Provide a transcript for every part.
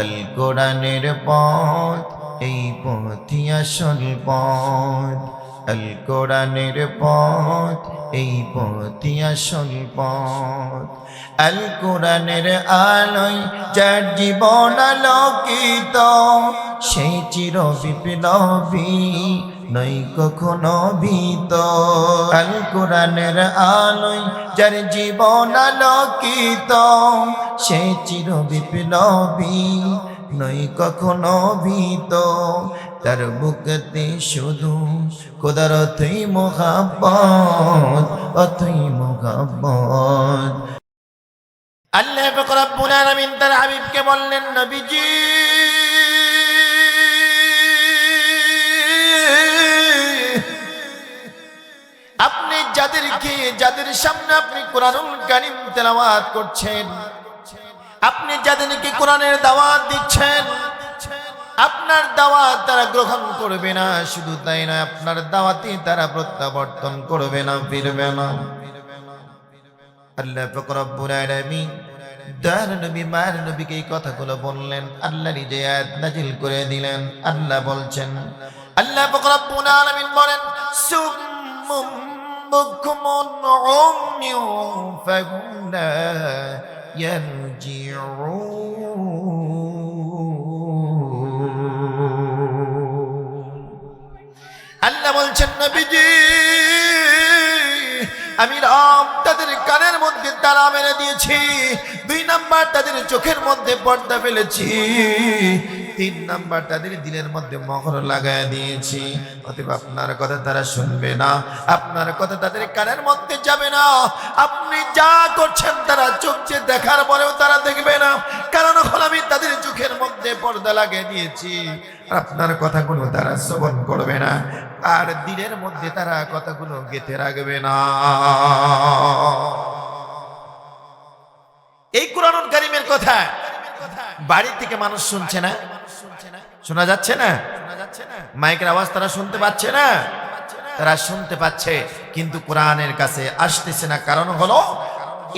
আল কোরআনের পথ, এই পথই আসল পথ। আল কোরআনের পথ, এই পথই আসল পথ। আল কোরআনের আলোয় যার জীবন আলোকিত, সেই চির বিপ্লবী নয় কখনো ভীত। আল কোরআনের আলোয় যার জীবন আলোকিত, সে চির বিপ্লবী নয় কখনো ভীত। তার বুকতে শুধু খোদার অথই মোহাব্বত, অথই মোহাব্বত। আল্লাহ পাক রব্বুল আলামিন তার হাবিবকে বললেন, নবীজি আপনি যাদের সামনে আপনি কোরআনুল কারীম তেলাওয়াত করছেন, আপনি যাদেরকে কোরআনের দাওয়াত দিচ্ছেন, আপনার দাওয়াত তারা গ্রহণ করবে না। শুধু তাই নয়, আপনার দাওয়াতে তারা প্রত্যাবর্তন করবে না, ফিরবে না। আল্লাহ পাক রব্বুল আলামিন দয়ার নবী মায়ের নবীকে এই কথাগুলো বললেন। আল্লাহ নিজে আয়াত নাজিল করে দিলেন। আল্লাহ বলছেন, আল্লাহ পাক রব্বুল আলামিন বলেন, সুম্মুম বুকমুন উময়ুন ফাহুম লা ইয়ারজিউন। আল্লাহ বলছেন, নবীজি আমি রব তাদের কানের মধ্যে তালা মেরে দিয়েছি। 2 নাম্বার তাদের চোখের মধ্যে পর্দা ফেলেছি। 3 নাম্বার তাদের দিলের মধ্যে মোহর লাগায় দিয়েছি। অতএব আপনার কথা তারা শুনবে না, আপনার কথা তাদের কানের মধ্যে যাবে না। আপনি যা করছেন তারা চোখ দিয়ে দেখার পরেও তারা দেখবে না, কারণ হল আমি তাদের চোখের মধ্যে পর্দা লাগিয়ে দিয়েছি। আপনার কথাগুলো তারা শ্রবণ করবে না, আর দিলের মধ্যে তারা কথাগুলো গেঁথে রাখবে না। এই কোরআনুল কারীমের কথা বাড়ি থেকে মানুষ শুনছে না, শোনা যাচ্ছে না, মাইকের আওয়াজ তারা শুনতে পাচ্ছে না, তারা শুনতে পাচ্ছে কিন্তু কোরআনের কাছে আসতেছে না। কারণ হলো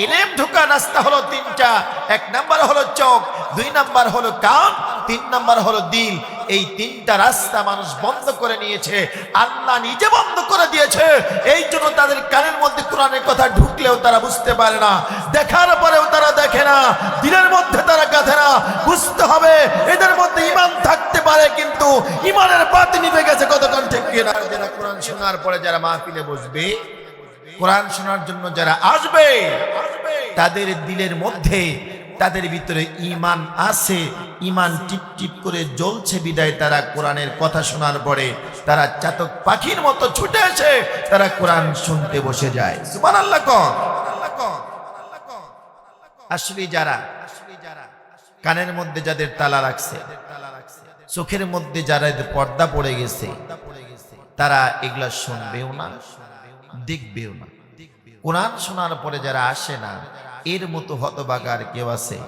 ইলম ঢোকা রাস্তা হলো 3টা। 1 নাম্বার হলো চোখ, 2 নাম্বার হলো কান, 3 নাম্বার হলো দিল। এই 3টা রাস্তা মানুষ বন্ধ করে নিয়েছে, আল্লাহ নিজে বন্ধ করে দিয়েছে। এই জন্য তাদের কানের মধ্যে কোরআনের কথা ঢুকলেও তারা বুঝতে পারে না, দেখার পরেও তারা দেখে না, দিলের মধ্যে তারা গাঁথে না। বুঝতে হবে এদের মধ্যে ঈমান থাকতে পারে, কিন্তু ঈমানের বাতি নিভে গেছে। কতক্ষণ ঠিক কিনা? যারা কোরআন শোনার পরে যারা মাহফিলে বসবে, কোরআন শোনার জন্য যারা আসবে, তাদের দিলের মধ্যে তাদের ভিতরে ঈমান আছে, ঈমান টিপ টিপ করে জ্বলছে বিদায় তারা কোরআনের কথা শোনার পরে তারা চাতক পাখির মতো ছুটে এসে তারা কোরআন শুনতে বসে যায়। সুবহানাল্লাহ কোন। আসলে যারা কানের মধ্যে যাদের তালা রাখছে, চোখের মধ্যে যারা পর্দা পড়ে গেছে, তারা এগুলা শুনবেও না, দেখবেও না। কোরআন শোনার পরে যারা আসে না, এর মতো হতভাগার কেউ আছে?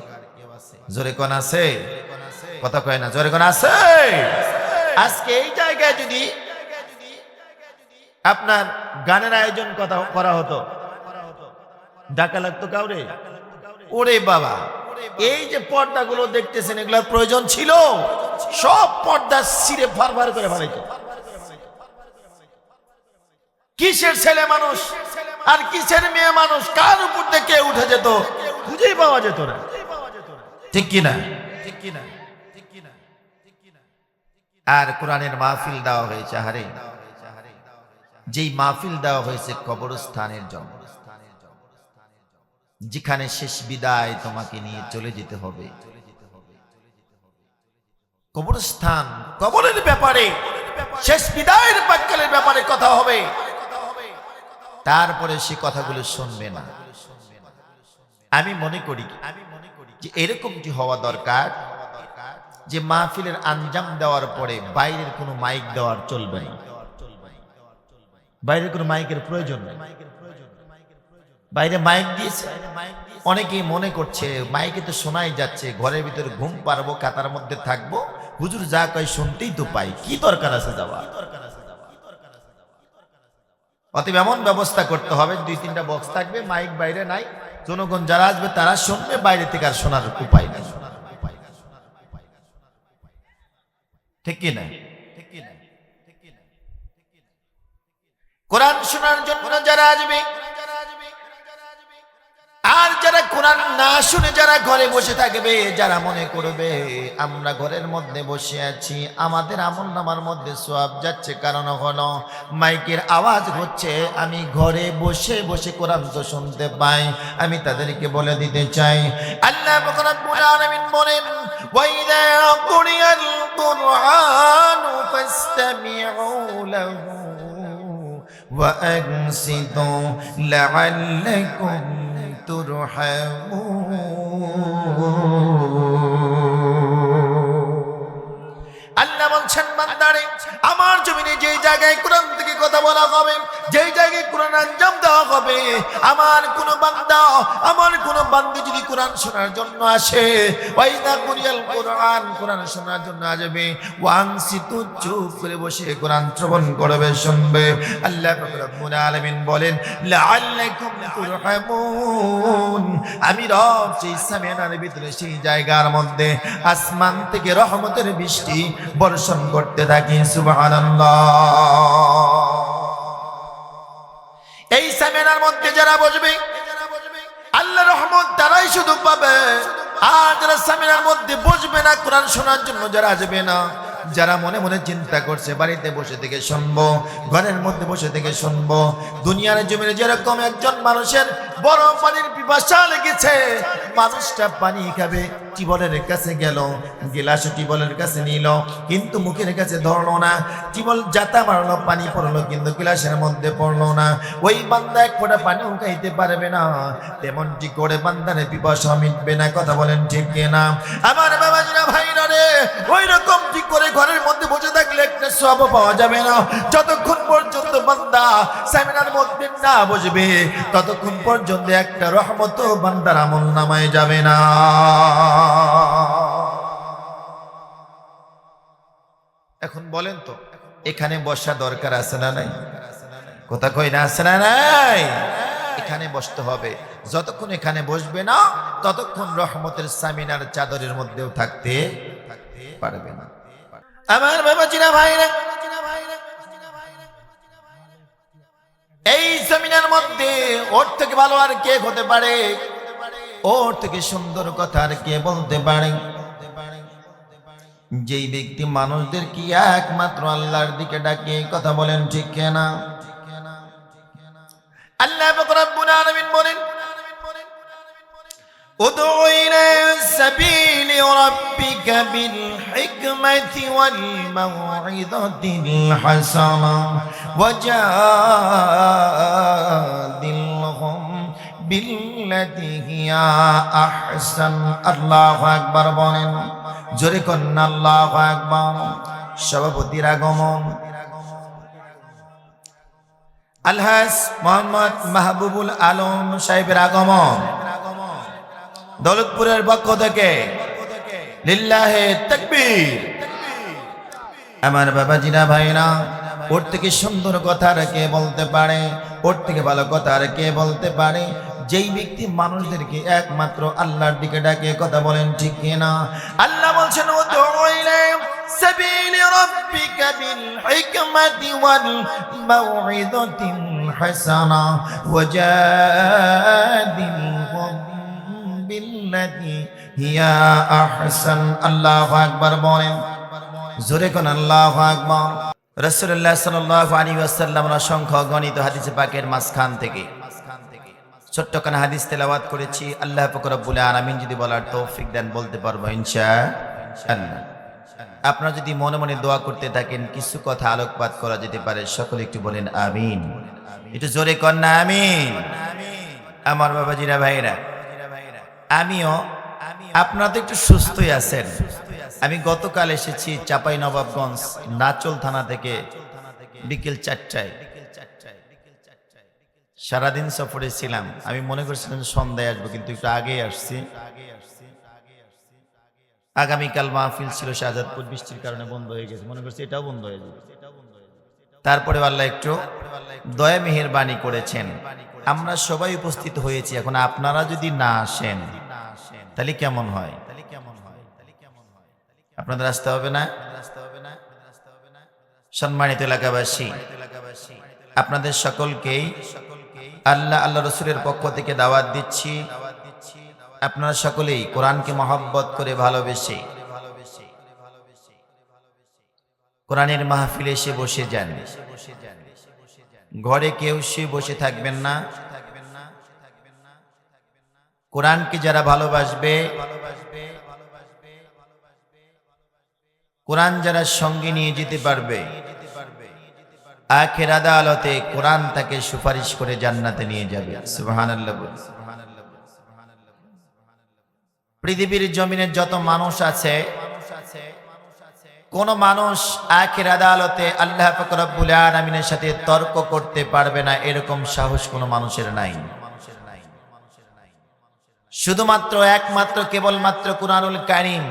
জোরে কোন আছে? কথা কয় না, জোরে কোন আছে? আজকে এই জায়গায় যদি আপনার গানের আয়োজন করা হতো, ডাকা লাগতো কাউরে? ওরে বাবা, এই যে পর্দাগুলো দেখতেছেন এগুলোর প্রয়োজন ছিল? সব পর্দা ছিঁড়ে ফারফার করে ফেলাইতো। কিসের ছেলে মানুষ আর কিসের মেয়ে মানুষ, কার উপর দিয়ে কে উঠে যেত খুঁজেই পাওয়া যেত না। ঠিক কিনা? আর কোরআনের মাহফিল দেওয়া হয়েছে, হারে যেই মাহফিল দেওয়া হয়েছে কবরস্থানের জন্য, যেখানে শেষ বিদায় তোমাকে নিয়ে চলে যেতে হবে। কবরস্থান, কবরের ব্যাপারে, শেষ বিদায়ের বাক্যের ব্যাপারে কথা হবে, তারপরে সে কথাগুলো শুনবে না। আমি মনে করি যে এরকমটি হওয়া দরকার যে মাহফিলের আঞ্জাম দেওয়ার পরে বাইরের কোনো মাইক দেওয়ার চলবে না, বাইরের কোনো মাইকের প্রয়োজন নেই। বাইরে মাইক দিয়েছে, অনেকেই মনে করছে মাইকে তো শোনাই যাচ্ছে, ঘরের ভিতরে ঘুম পারবো, কাতার মধ্যে থাকবো, হুজুর যা কয় শুনতেই তো পাই, কি দরকার আছে যাওয়া? অতএব এমন ব্যবস্থা করতে হবে, 2-3টা বক্স থাকবে, মাইক বাইরে নাই, জনগণ যারা আসবে তারা শুনবে, বাইরে থেকে আর শোনার উপায় নেই। ঠিক কি না? কোরআন শোনার জন্য যারা আসবে আর যারা কোরআন না শুনে যারা ঘরে বসে থাকবে, যারা মনে করবে আমরা ঘরের মধ্যে বসে আছি, আমাদের আমলনামার মধ্যে সওয়াব যাচ্ছে, কারণ হলো মাইকের আওয়াজ হচ্ছে, আমি ঘরে বসে বসে কোরআন তো শুনতে পাই, আমি তাদেরকে বলে দিতে চাই আল্লাহ রাব্বুল আলামিন বলেন ওয়াইদা কুরিয়াল কুরআনু ফাসতামিউ লাহু ওয়া আনসিতু লাআল্লাকুম আল্লাহ বলছেন বান্দারে, আমার জমিনে যেই জায়গায় কোরআন থেকে কথা বলা হবে, যেই জায়গায় কোরআন আঞ্জাম দেওয়া হবে, আমার কোন বান্দা আমার কোন বান্দি যদি কোরআন শোনার জন্য আসে, ওয়াইদা কুরিয়াল কোরআন, কোরআন শোনার জন্য আসবে, ওয়ানসিতু, চুপ করে বসে কোরআন শ্রবণ করবে, শুনবে, আল্লাহ রাব্বুল আলামিন বলেন লাআল্লাকুম তুরহামুন, আমি রব সেই সামিয়ানার ভিতরে সেই জায়গার মধ্যে আসমান থেকে রহমতের বৃষ্টি বর্ষণ করতে থাকি। সুবহানাল্লাহ। এই সামিয়ানার মধ্যে যারা বসবে আল্লাহ রহমত তারাই শুধু পাবে, আর যারা সামিয়ানার মধ্যে বসবে না, কোরআন শোনার জন্য যারা আসবে না, যারা মনে মনে চিন্তা করছে বাড়িতে বসে থেকে শুনবো, ঘরের মধ্যে বসে থেকে শুনবো, দুনিয়ার জমিনে যেরকম একজন মানুষের বড় পানির পিপাসা লেগেছে, মানুষটা পানি খাবে, টিবলের কাছে গেল, গিলাস টিবলের কাছে নিল, কিন্তু মুখের কাছে ধরলো না, টিবল জাতা মারলো, পানি পড়লো, কিন্তু গিলাসের মধ্যে পড়লো না, ওই বান্দা এক ফোঁটা পানিও খাইতে পারবে না, তেমনটি করে বান্দারে পিপাসা মিটবে না। কথা বলেন ঠিক কিনা? আমার বাবাজিরা ভাইরা রে, ওই রকম ঠিক করে ঘরের মধ্যে বসে থাকলে একটা সওয়াব পাওয়া যাবে না। যতক্ষণ পর্যন্ত বান্দা সামিয়ানার মধ্যে না বসবে, ততক্ষণ পর্যন্ত একটা রহমত বান্দার আমলনামায় যাবে না। এখন বলেন তো, এখানে বসা দরকার আছে না নাই? কথা কই না, আছে না নাই? এখানে বসতে হবে। যতক্ষণ এখানে বসবে না, ততক্ষণ রহমতের সামিনার চাদরের মধ্যেও থাকতে পারবে না। আমার বাবাজিরা ভাইরা, এই জমিনের মধ্যে ওর থেকে ভালো আর কে হতে পারে? ওর থেকে সুন্দর কথা আর কে বলতে পারে? যেই ব্যক্তি মানুষদের কি একমাত্র আল্লাহর দিকে ডাকে। কথা বলেন ঠিক কিনা? আল্লাহ রাব্বুল আলামিন বলেন উদউ ইলা সাবিলি রাব্বিকা বিল হিকমাতি ওয়াল মাউইযাতিল হাসানা ওয়াজাদিলহুম বিল্লাতি হিয়া আহসান। আল্লাহু আকবার বলেন, জোরে করেন আল্লাহু আকবার। সভাপতির আগমন আলহাজ মোহাম্মদ মাহবুবুল আলম সাহেবের আগমন দৌলতপুরের পক্ষ থেকে লিল্লাহে তাকবীর। আমার বাবাজিরা ভাইরা, ওর থেকে সুন্দর কথা আর কে বলতে পারে? ওর থেকে ভালো কথা আর কে বলতে পারে? যেই ব্যক্তি মানুষদেরকে একমাত্র আল্লাহর দিকে ডাকে। কথা বলেন ঠিক কিনা? আল্লাহ বলছেন উদউ ইলা সাবিলি রাব্বিকা বিল হিকমাতি ওয়াল মাউইযাতিল হাসানা ওয়াজাদিলহুম বিল্লাতি হিয়া আহসান। আল্লাহু আকবার বলেন, জোরে কোন আল্লাহু আকবার। রাসূলুল্লাহ সাল্লাল্লাহু আলাইহি ওয়াসাল্লামের অসংখ্য গণিত হাদিস পাকের মাঝখান থেকে ছোট্টখানা হাদিস তেলাওয়াত করেছি। আল্লাহ পাক রব্বুল আলামিন যদি বলার তৌফিক দেন বলতে পারবো ইনশাআল্লাহ। আপনারা যদি মনে মনে দোয়া করতে থাকেন, কিছু কথা আলোকপাত করা যেতে পারে। সকলে একটু বলেন আমিন। একটু জোরে কর না আমিন। আমার বাবাজিরা ভাইরা, আমিও, আপনারা তো একটু সুস্থই আছেন। আমি গতকাল এসেছি চাঁপাইনবাবগঞ্জ নাচল থানা থেকে বিকেল 4টায়। সারাদিন সফরে ছিলাম। আমি মনে করছিলাম সন্ধ্যায় আসবো, কিন্তু একটু আগেই আসছি। আগামীকাল মাহফিল ছিল শাহজাদপুর, বৃষ্টির কারণে বন্ধ হয়ে গেছে। মনে করছি এটাও বন্ধ হয়ে যাবে। তারপরে আল্লাহ একটু দয়া মেহেরবানি করেছেন, আমরা সবাই উপস্থিত হয়েছি। এখন আপনারা যদি না আসেন তাহলে কেমন হয়? আপনাদের আসতে হবে না? সম্মানিত এলাকাবাসী, আপনাদের সকলকেই আল্লাহ রসুলের পক্ষ থেকে দাওয়াত দিচ্ছি। আপনারা সকলেই কোরআনকে মহব্বত করে ভালোবেসে কোরআনের মাহফিলে এসে বসে যান। ঘরে কেউ সে বসে থাকবেন না। কোরআনকে যারা ভালোবাসবে, কোরআন যারা সঙ্গে নিয়ে যেতে পারবে, আখির আদালতে কোরআন তাকে সুপারিশ করে জান্নাতে নিয়ে যাবে। সুবহানাল্লাহ। পৃথিবীর জমিনে যত মানুষ আছে, কোন মানুষ আখির আদালতে আল্লাহ পাক রব্বুল আলামিনের সাথে তর্ক করতে পারবে না, এরকম সাহস কোন মানুষের নাই। শুধুমাত্র একমাত্র কেবলমাত্র কুরআনুল কারীম,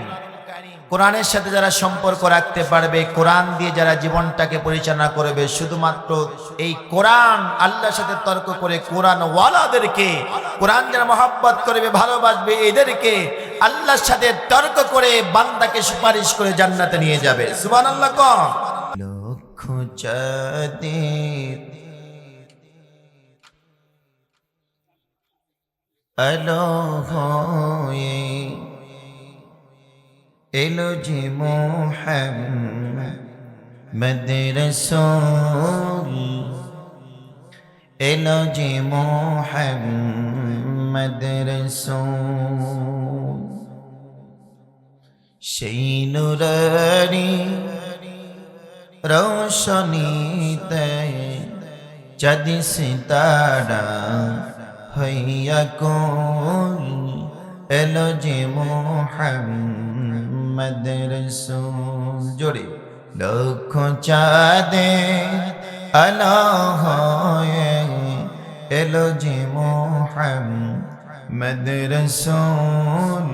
কোরআনের সাথে যারা সম্পর্ক রাখতে পারবে, কোরআন দিয়ে যারা জীবনটাকে পরিচালনা করবে, শুধুমাত্র এই কোরআন আল্লাহর সাথে তর্ক করে কোরআন ওয়ালাদেরকে, কোরআন যারা মহব্বত করবে, ভালোবাসবে, এদেরকে আল্লাহর সাথে তর্ক করে বান্দাকে সুপারিশ করে জান্নাতে নিয়ে যাবে। সুবহানাল্লাহ। কোন লক্ষ চাঁদের আলো হয়ে এলো যে মুহাম্মদ রাসূল, এলো যে মুহাম্মদ রাসূল। সেই নূরানি রোশনীতে চাঁদ সিতারা হইয়া কুল, এলো যে মুহাম্মদ রাসূল। জোরে লক্ষ চাঁদের আলো হয়ে এলো যে মুহাম্মদ রাসূল,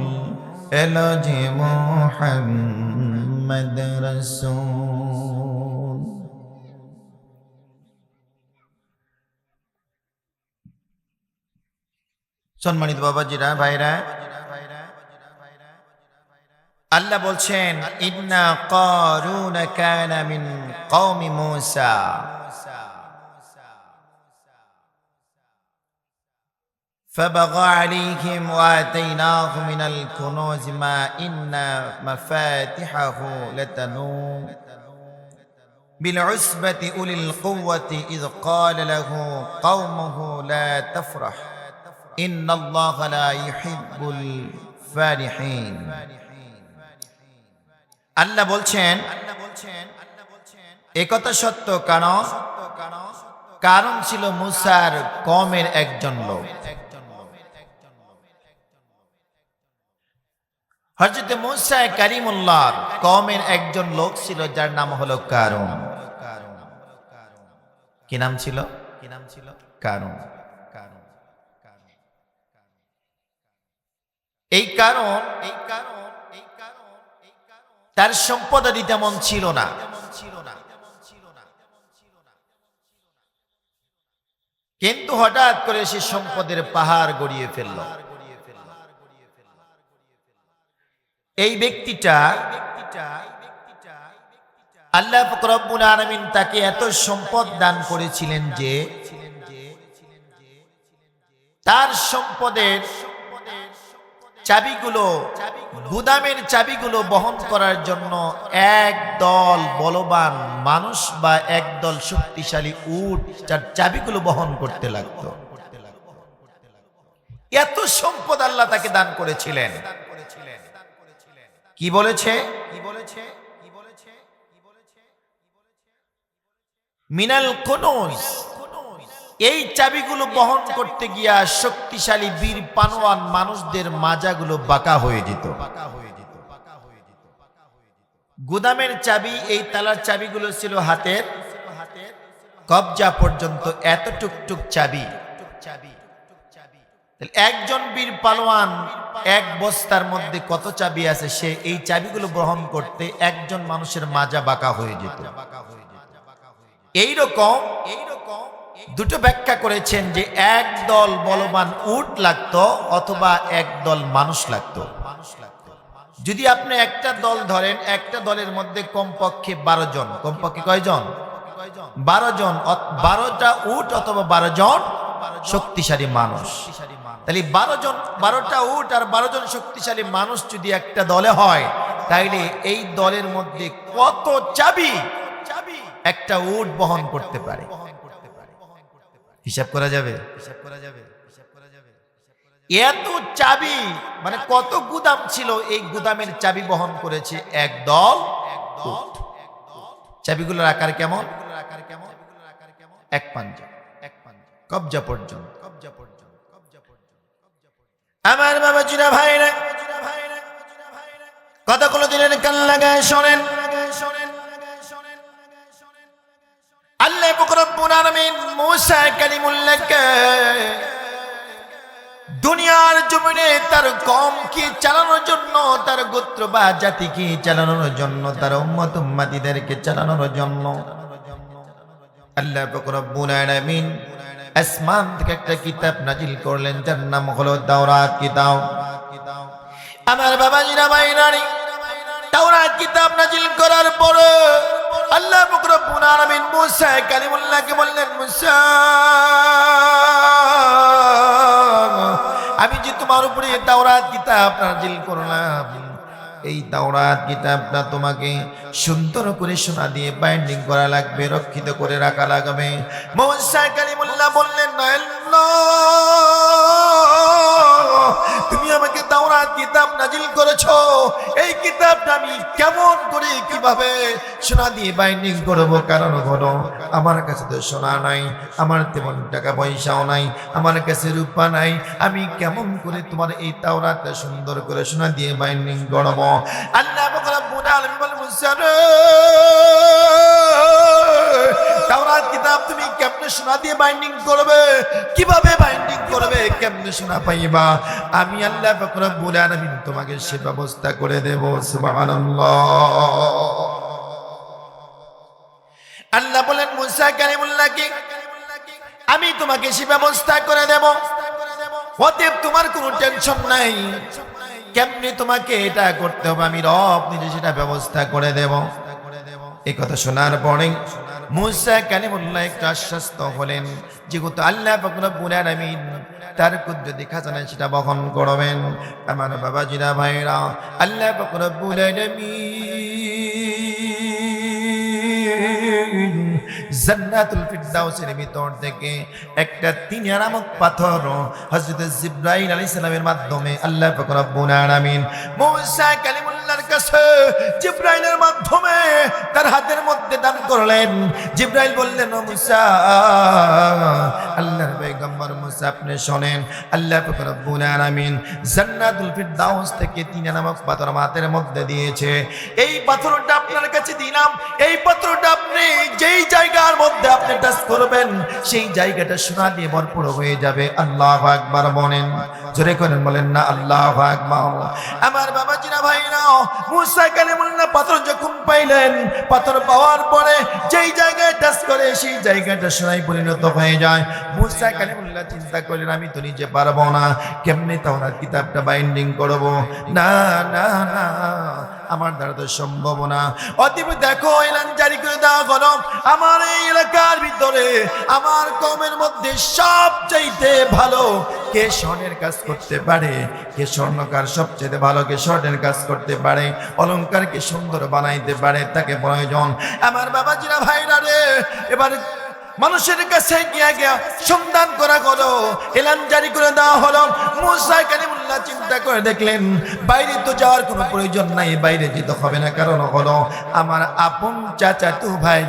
এলো যে মুহাম্মদ রাসূল। সম্মানিত বাবাজিরা, ভাইরা, আল্লাহ বলছেন ইন্না কারুন কানা মিন কওমি মূসা فبغى عليهم وآتيناه من الكنوز ما إن مفاتحه لتنوء بالعصبة أولي القوة إذ قال له قومه لا تفرح إن الله لا يحب الفرحين। আল্লাহ বলছেন একথা সত্য, কারণ ছিল মূসার কওমের একজন লোক। হযরত মূসা কালিমুল্লাহর কওমের একজন লোক ছিল, যার নাম হলো কারুন। কি নাম ছিল? কারুন। এই কারণ তার সম্পদাদি তেমন ছিল না। কিন্তু হঠাৎ করে সে সম্পদের পাহাড় গড়িয়ে ফেলল। এই ব্যক্তিটা আল্লাহ পাক রব্বুল আলামিন তাকে এত সম্পদ দান করেছিলেন যে তার সম্পদের চাবিগুলো, গুদামের চাবিগুলো বহন করার জন্য একদল বলবান মানুষ বা একদল শক্তিশালী উট যার চাবিগুলো বহন করতে লাগতো। এত সম্পদ আল্লাহ তাকে দান করেছিলেন। কি বলেছে? মিনাল কুনুজ, এই চাবিগুলো বহন করতে গিয়া শক্তিশালী বীর পানোয়ান মানুষদের মাজাগুলো বাঁকা হয়ে যেত। গুদামের চাবি, এই তালার চাবিগুলো ছিল হাতের কবজা পর্যন্ত, এত টুকটুক চাবি। একজন বীর পালোয়ান এক বস্তার মধ্যে কত চাবি আছে, সে এই চাবিগুলো বহন করতে একজন মানুষের মাজা বাঁকা হয়ে যেত। এইরকম দুটো ব্যাখ্যা করেছেন যে একদল বলবান উট লাগতো অথবা একদল মানুষ লাগতো। যদি আপনি একটা দল ধরেন, একটা দলের মধ্যে কমপক্ষে 12 জন, কমপক্ষে কয়জন? 12 জন, 12টা উট অথবা 12 জন শক্তিশালী মানুষ। তাহলে 12 জন, 12টা উট আর 12 জন শক্তিশালী মানুষ যদি একটা দলে হয়, তাইলে এই দলের মধ্যে কত চাবি একটা উট বহন করতে পারে? হিসাব করা যাবে? এত চাবি, মানে কত গুদাম ছিল, এই গুদামের চাবি বহন করেছে এক দল উট। চাবিগুলোর আকার কেমন? এক পাঞ্জা, কবজা পর্যন্ত। আমার বাবাজিরা ভাইরা, কথাগুলো দিলেন কান লাগায় শোনেন। আল্লাহ পাক রব্বুল আলামিন মূসা কালিমুল্লাহকে দুনিয়ার জমিনে তার কওমকে চালানোর জন্য, তার গোত্র বা জাতিকে চালানোর জন্য, তার উম্মত উম্মতিদেরকে চালানোর জন্য আল্লাহ পাক রব্বুল আলামিন আসমান থেকে একটা কিতাব নাজিল করলেন, যার নাম হলো তাওরাত কিতাব। আমার বাবাজিরা ভাইরানি, তাওরাত কিতাব নাজিল করার পর আল্লাহ পাক রব্বুল আলামিন মূসা কালিমুল্লাহকে বললেন, মূসা, আমি যে তোমার উপরে তাওরাত কিতাব নাজিল করলাম, এই তাওরাত কিতাবটা তোমাকে সুন্দর করে সোনা দিয়ে বাইন্ডিং করা লাগবে, রক্ষিত করে রাখা লাগবে। মূসা কালিমুল্লাহ বললেন, তুমি আমাকে তাওরাত কিতাব নাজিল করেছো, এই কিতাবটা আমি কেমন করে কিভাবে সোনা দিয়ে বাইন্ডিং করব? কারণ হলো আমার কাছে তো সোনা নাই, আমার তেমন টাকা পয়সাও নাই, আমার কাছে রূপা নাই, আমি কেমন করে তোমার এই তাওরাতটা সুন্দর করে সোনা দিয়ে বাইন্ডিং করব? আল্লাহ পাক রব্বুল আলামিন বলেন, মুসা রে, তাওরাত কিতাব তুমি কেমনে সোনা দিয়ে বাইন্ডিং করবে? কিভাবে বাইন্ডিং করবে? কেমনে সোনা পাইবা? আমি আল্লাহ পাক রব্বুল আলামিন তোমাকে সে ব্যবস্থা করে দেব। সুবহানাল্লাহ। আল্লাহ বলেন মূসা কালিমুল্লাহকে, আমি তোমাকে সে ব্যবস্থা করে দেব, অতএব তোমার কোনো টেনশন নাই। কেমনে তোমাকে এটা করতে হবে, আমি রব নিজে সেটা ব্যবস্থা করে দেব। এই কথা শোনার পরে মূসা কালিমুল্লাহ একটু আশ্বস্ত হলেন, যেহেতু আল্লাহ পাক রব্বুল আলামিন তার কুদরতি খাজানা সেটা বহন করবেন। আমার বাবাজিরা ভাইরা, আল্লাহ পাক রব্বুল আলামিন জান্নাতুল ফিরদাউসের ভিতর থেকে একটা তিনিয়া নামক পাথর হযরত জিবরাইল আলাইহিস সালামের মাধ্যমে আল্লাহ পাক রব্বুল আলামিন মূসা কালিমুল্লাহর কাছে জিবরাইলের মাধ্যমে তার হাতের মধ্যে দান করলেন। জিবরাইল বললেন, ও মূসা, আল্লাহর পয়গম্বর মূসা, আপনি শুনেন, আল্লাহ পাক রব্বুল আলামিন জান্নাতুল ফিরদাউস থেকে তিনিয়া নামক পাথর হাতের মধ্যে দিয়েছে। এই পাথরটা আপনার কাছে দিলাম, এই পাথরটা আপনি যেই জায়গার মধ্যে আপনি টাচ করবেন সেই জায়গাটা সোনা দিয়ে ভরপুর হয়ে যাবে। আল্লাহু আকবার বলেন, জোরে করেন, বলেন না আল্লাহু আকবার। আমার বাবাজিরা ভাইরা, মূসা কালিমুল্লাহ পাথর যখন পাইলেন, পাথর পাওয়ার পরে যেই জায়গায় টাচ করে সেই জায়গাটা সোনায় পরিণত হয়ে যায়। মূসা কালিমুল্লাহ চিন্তা করলেন, আমি তো নিজে পারবো না, কেমনে তাওরাত কিতাবটা বাইন্ডিং করব? না না না, আমার দ্বারা তো সম্ভব না। অতএব দেখো, এলান জারি করে দেওয়া হলো, আমার এই এলাকার ভিতরে আমার কওমের মধ্যে সবচাইতে ভালো কে স্বর্ণের কাজ করতে পারে, কে স্বর্ণকার সবচেয়ে ভালো, কে স্বর্ণের কাজ করতে পারে, অলংকারকে সুন্দর বানাইতে পারে, তাকে প্রয়োজন। আমার বাবাজিরা ভাইরা রে, এবার মানুষের কাছে গিয়া সন্ধান করা হলো, এলান জারি করে দেওয়া হলো। মূসা কালিমুল্লাহ চিন্তা করে দেখলেন, বাইরে তো যাওয়ার কোনো প্রয়োজন নাই, বাইরে যেতে হবে না। কারণ হলো আমার আপন চাচাতো ভাই,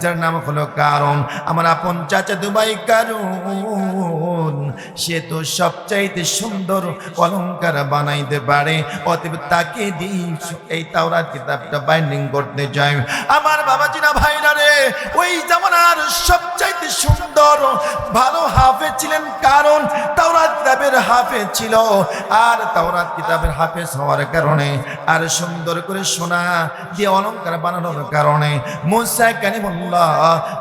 যার নাম হলো কারণ, আমার আপন চাচাতো ভাই কারণ, সে তো সবচাইতে সুন্দর অলংকার বানাইতে পারে, অতএব তাকে দিয়ে এই তাওরাত কিতাবটা বাইন্ডিং করতে চাই। আমার বাবাজিরা ভাইরা রে, ওই জামানার সবচাইতে সুন্দর ভালো হাফেজ ছিলেন কারণ, তাওরাত কিতাবের হাফেজ ছিল। আর তাওরাত কিতাবের হাফেজ হওয়ার কারণে আর সুন্দর করে সোনা দিয়ে অলংকার বানানোর কারণে মূসা কালিমুল্লাহ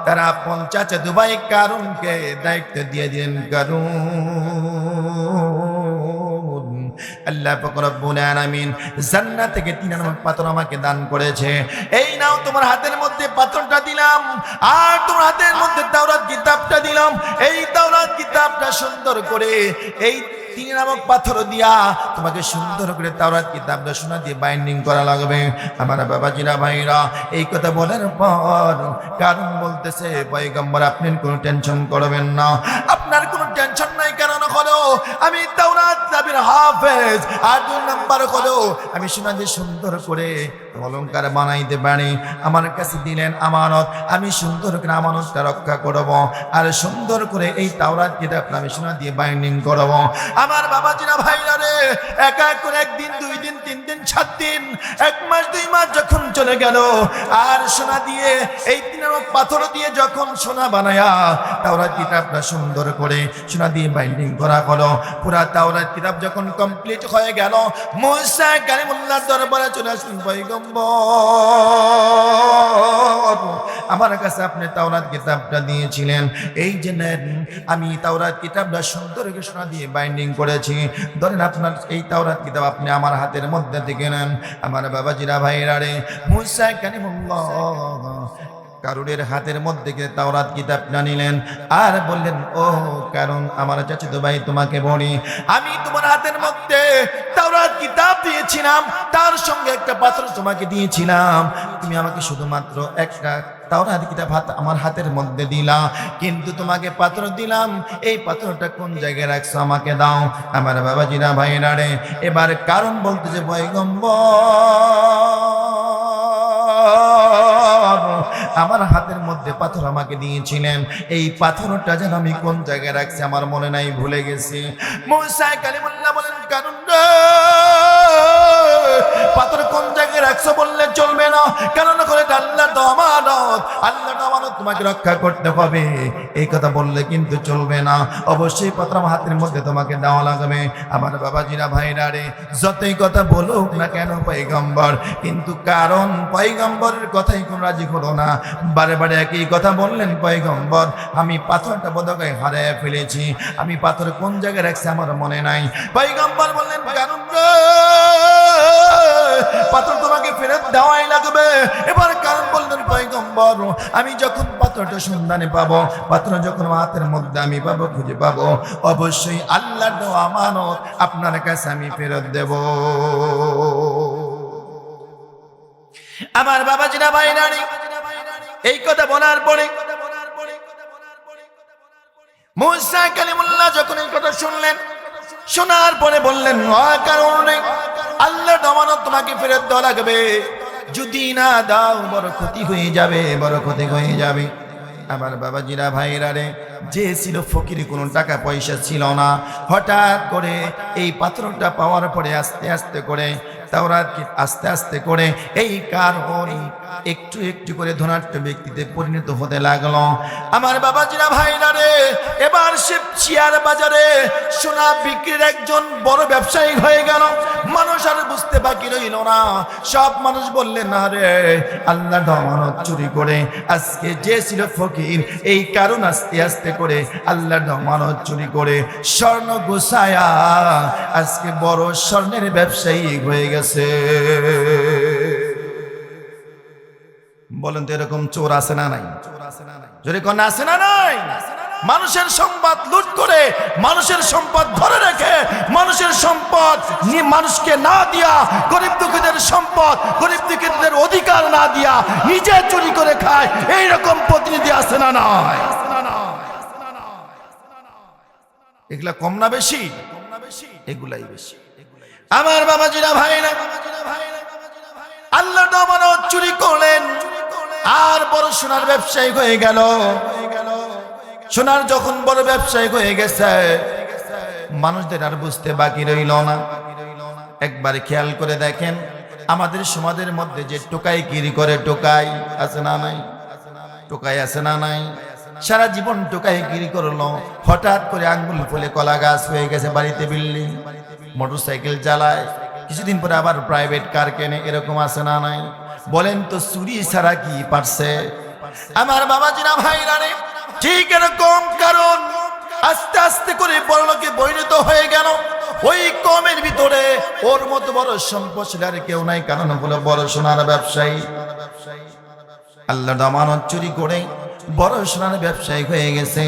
তার আপন চাচাতো ভাই কারুনকে দায়িত্ব দিয়ে দিলেন। কারুন আল্লাহ পাক রব্বুল আলামিন জান্নাত থেকে 3 নম্বর পাথর আমাকে দান করেছে। এই নাও তোমার হাতের মধ্যে পাথরটা দিলাম, আর তোমার হাতের মধ্যে তাওরাত কিতাবটা দিলাম। এই তাওরাত কিতাবটা সুন্দর করে এই 3 নামক পাথর দিয়া তোমাকে সুন্দর করে তাওরাত কিতাবটা সোনা দিয়ে বাইন্ডিং করা লাগবে। আমার বাবাজিরা ভাইরা, এই কথা বলার পর কারণ বলতেছে, পয়গম্বর আপনি কোনো টেনশন করবেন না, আপনার কোনো টেনশন নাই। কারণ হলো আমি তাওরাত কিতাবের হাফেজ, আর 2 নাম্বার হলো আমি সোনা দিয়ে সুন্দর করে অলংকার বানাইতে পারি। আমার কাছে দিলেন আমানত, আমি সুন্দর করে আমানতটা রক্ষা করব, আর সুন্দর করে এই তাওরাত কিতাবটা আমি সোনা দিয়ে বাইন্ডিং করব। আমার বাবাজিরা ভাইরা রে, এক এক করে 1 দিন 2 দিন 3 দিন 7 দিন 1 মাস 2 মাস যখন চলে গেল, আর সোনা দিয়ে এই 3 নামক পাথর দিয়ে যখন সোনা বানায়া তাওরাত কিতাবটা সুন্দর করে সোনা দিয়ে বাইন্ডিং করা হলো, পুরা তাওরাত কিতাব যখন কমপ্লিট হয়ে গেল, মুসা কালিমুল্লাহর দরবারে চলে আসলেন। পয়গম্বর, আমার কাছে আপনি তাওরাত কিতাবটা দিয়েছিলেন, এই যে নেন, আমি তাওরাত কিতাবটা সুন্দর করে সোনা দিয়ে বাইন্ডিং করেছি, ধরেন আপনার এই তাওরাত কিতাব আপনি আমার হাতের মধ্যে থেকে নেন। আমার বাবাজিরা ভাইরা রে, মুসা কালিমুল্লাহ কারুনের হাতের মধ্যে তাওরাত কিতাবটা নিলেন, আর বললেন, ও কারণ আমার চাচাতো ভাই, তোমাকে বলি, আমি তোমার হাতের মধ্যে তাওরাত কিতাব দিয়েছিলাম, তার সঙ্গে একটা পাথর তোমাকে দিয়েছিলাম, তুমি আমাকে শুধুমাত্র একটা তাওরাত কিতাব আমার হাতের মধ্যে দিলা, কিন্তু তোমাকে পাথর দিলাম, এই পাথরটা কোন জায়গায় রাখছো আমাকে দাও। আমার বাবাজিরা ভাইরা রে, এবার কারণ বলতেছে, পয়গম্বর আমার হাতের মধ্যে পাথর আমাকে দিয়েছিলেন, এই পাথরটা যেন আমি কোন জায়গায় রাখছি আমার মনে নাই, ভুলে গেছি। মুসা কালিমুল্লাহ বলেন, কারণ পাথর কোন জায়গায় রাখছো বললে চলবে না, কারণ করে আল্লাহর আমানত, আল্লাহর আমানত তোমাকে রক্ষা করতে হবে, এই কথা বললে কিন্তু চলবে না, অবশ্যই পাথর আমার হাতের মধ্যে তোমাকে দেওয়া লাগবে। আমার বাবাজিরা ভাইরা রে, যতই কথা বলুক না কেন পয়গম্বর, কিন্তু কারণ পয়গম্বরের কথাই কোন রাজি হলো না, বারে বারে একই কথা বললেন, পয়গম্বর আমি পাথরটা বোধহয় হারিয়ে ফেলেছি, আমি পাথর কোন জায়গায় রাখছি আমার মনে নাই। পয়গম্বর বললেন, কারণ পাথর তোমাকে ফেরত দেওয়াই লাগবে। এবার কারণ বললেন, পয়গম্বর আমি যখন পাথরটা সন্ধানে পাবো, পাথর যখন হাতের মধ্যে আমি পাবো, খুঁজে পাবো, অবশ্যই আল্লাহর দেওয়া আমানত আপনার কাছে আমি ফেরত দেব। আমার বাবাজিরা ভাইরা রে, এই কথা বলার পরে মুসা কালিমুল্লাহ যখন এই কথা শুনলেন, শোনার পরে বললেন, কারণে আল্লাহর আমানত তোমাকে ফেরত দেওয়া লাগবে, যদি না দাও বড় ক্ষতি হয়ে যাবে, বড় ক্ষতি হয়ে যাবে। আমার বাবাজিরা ভাইরা রে, যে ছিল ফকির, কোনো টাকা পয়সা ছিল না, হঠাৎ করে এই পাথরটা পাওয়ার পরে আস্তে আস্তে করে তাওরাত আস্তে আস্তে করে এই কারণ একটু একটু করে ধনাঢ্য ব্যক্তিতে পরিণত হতে লাগলো। আমার বাবাজিরা ভাইরা রে, এবার সে শেয়ার বাজারে সোনা বিক্রির একজন বড় ব্যবসায়ী হয়ে গেল। মানুষ আর বুঝতে বাকি রইল না, সব মানুষ বললেন, না রে, আল্লাহর আমানত চুরি করে আজকে যে ছিল ফকির, এই কারণ আস্তে আস্তে করে আল্লাহর আমানত চুরি করে স্বর্ণ গোছায়া আজকে বড় স্বর্ণের ব্যবসায়ী হয়ে গেছে। বলেন তো এরকম চোর আছে না নাই? যদি কোন আছে না নাই? মানুষের সম্পদ লুট করে, মানুষের সম্পদ ধরে রেখে, মানুষের সম্পদ মানুষকে না দিয়া, গরিব দুঃখীদের সম্পদ, গরিব দুঃখীদের অধিকার না দিয়া নিজে চুরি করে খায়, এইরকম প্রতিনিধি আছে না নাই? এগুলা কম না বেশি? এগুলাই বেশি। আমার বাবাজিরা ভাইরা, আল্লাহর আমানত চুরি করলেন আর বড় সোনার ব্যবসায়ী হয়ে গেল। সোনার যখন বড় ব্যবসায়ী হয়ে গেছে, মানুষদের আর বুঝতে বাকি রইল না। একবার খেয়াল করে দেখেন, আমাদের সমাজের মধ্যে যে টোকাই গিরি করে, টোকাই আছে না নাই? টোকাই আছে না নাই? সারা জীবন টোকাই গিরি করলো, হঠাৎ করে আঙ্গুল ফুলে কলা গাছ হয়ে গেছে, বাড়িতে বিল্ডিং, মোটরসাইকেল চালায়, কিছুদিন পরে আবার প্রাইভেট কার কেনে, এরকম আছে না নাই? বলেন তো চুরি ছাড়া কি পারছে? আমার বাবাজিরা ভাইরা রে, ঠিক এরকম কারণ আস্তে আস্তে করে বড়লোকে পরিণত হয়ে গেল। ওই কমের ভিতরে ওর মতো বড় সম্পদশালী আর কেউ নাই, কারণ হলো বড় সোনার ব্যবসায়ী। আল্লাহর আমানত চুরি করে বড় সোনার ব্যবসায়ী হয়ে গেছে।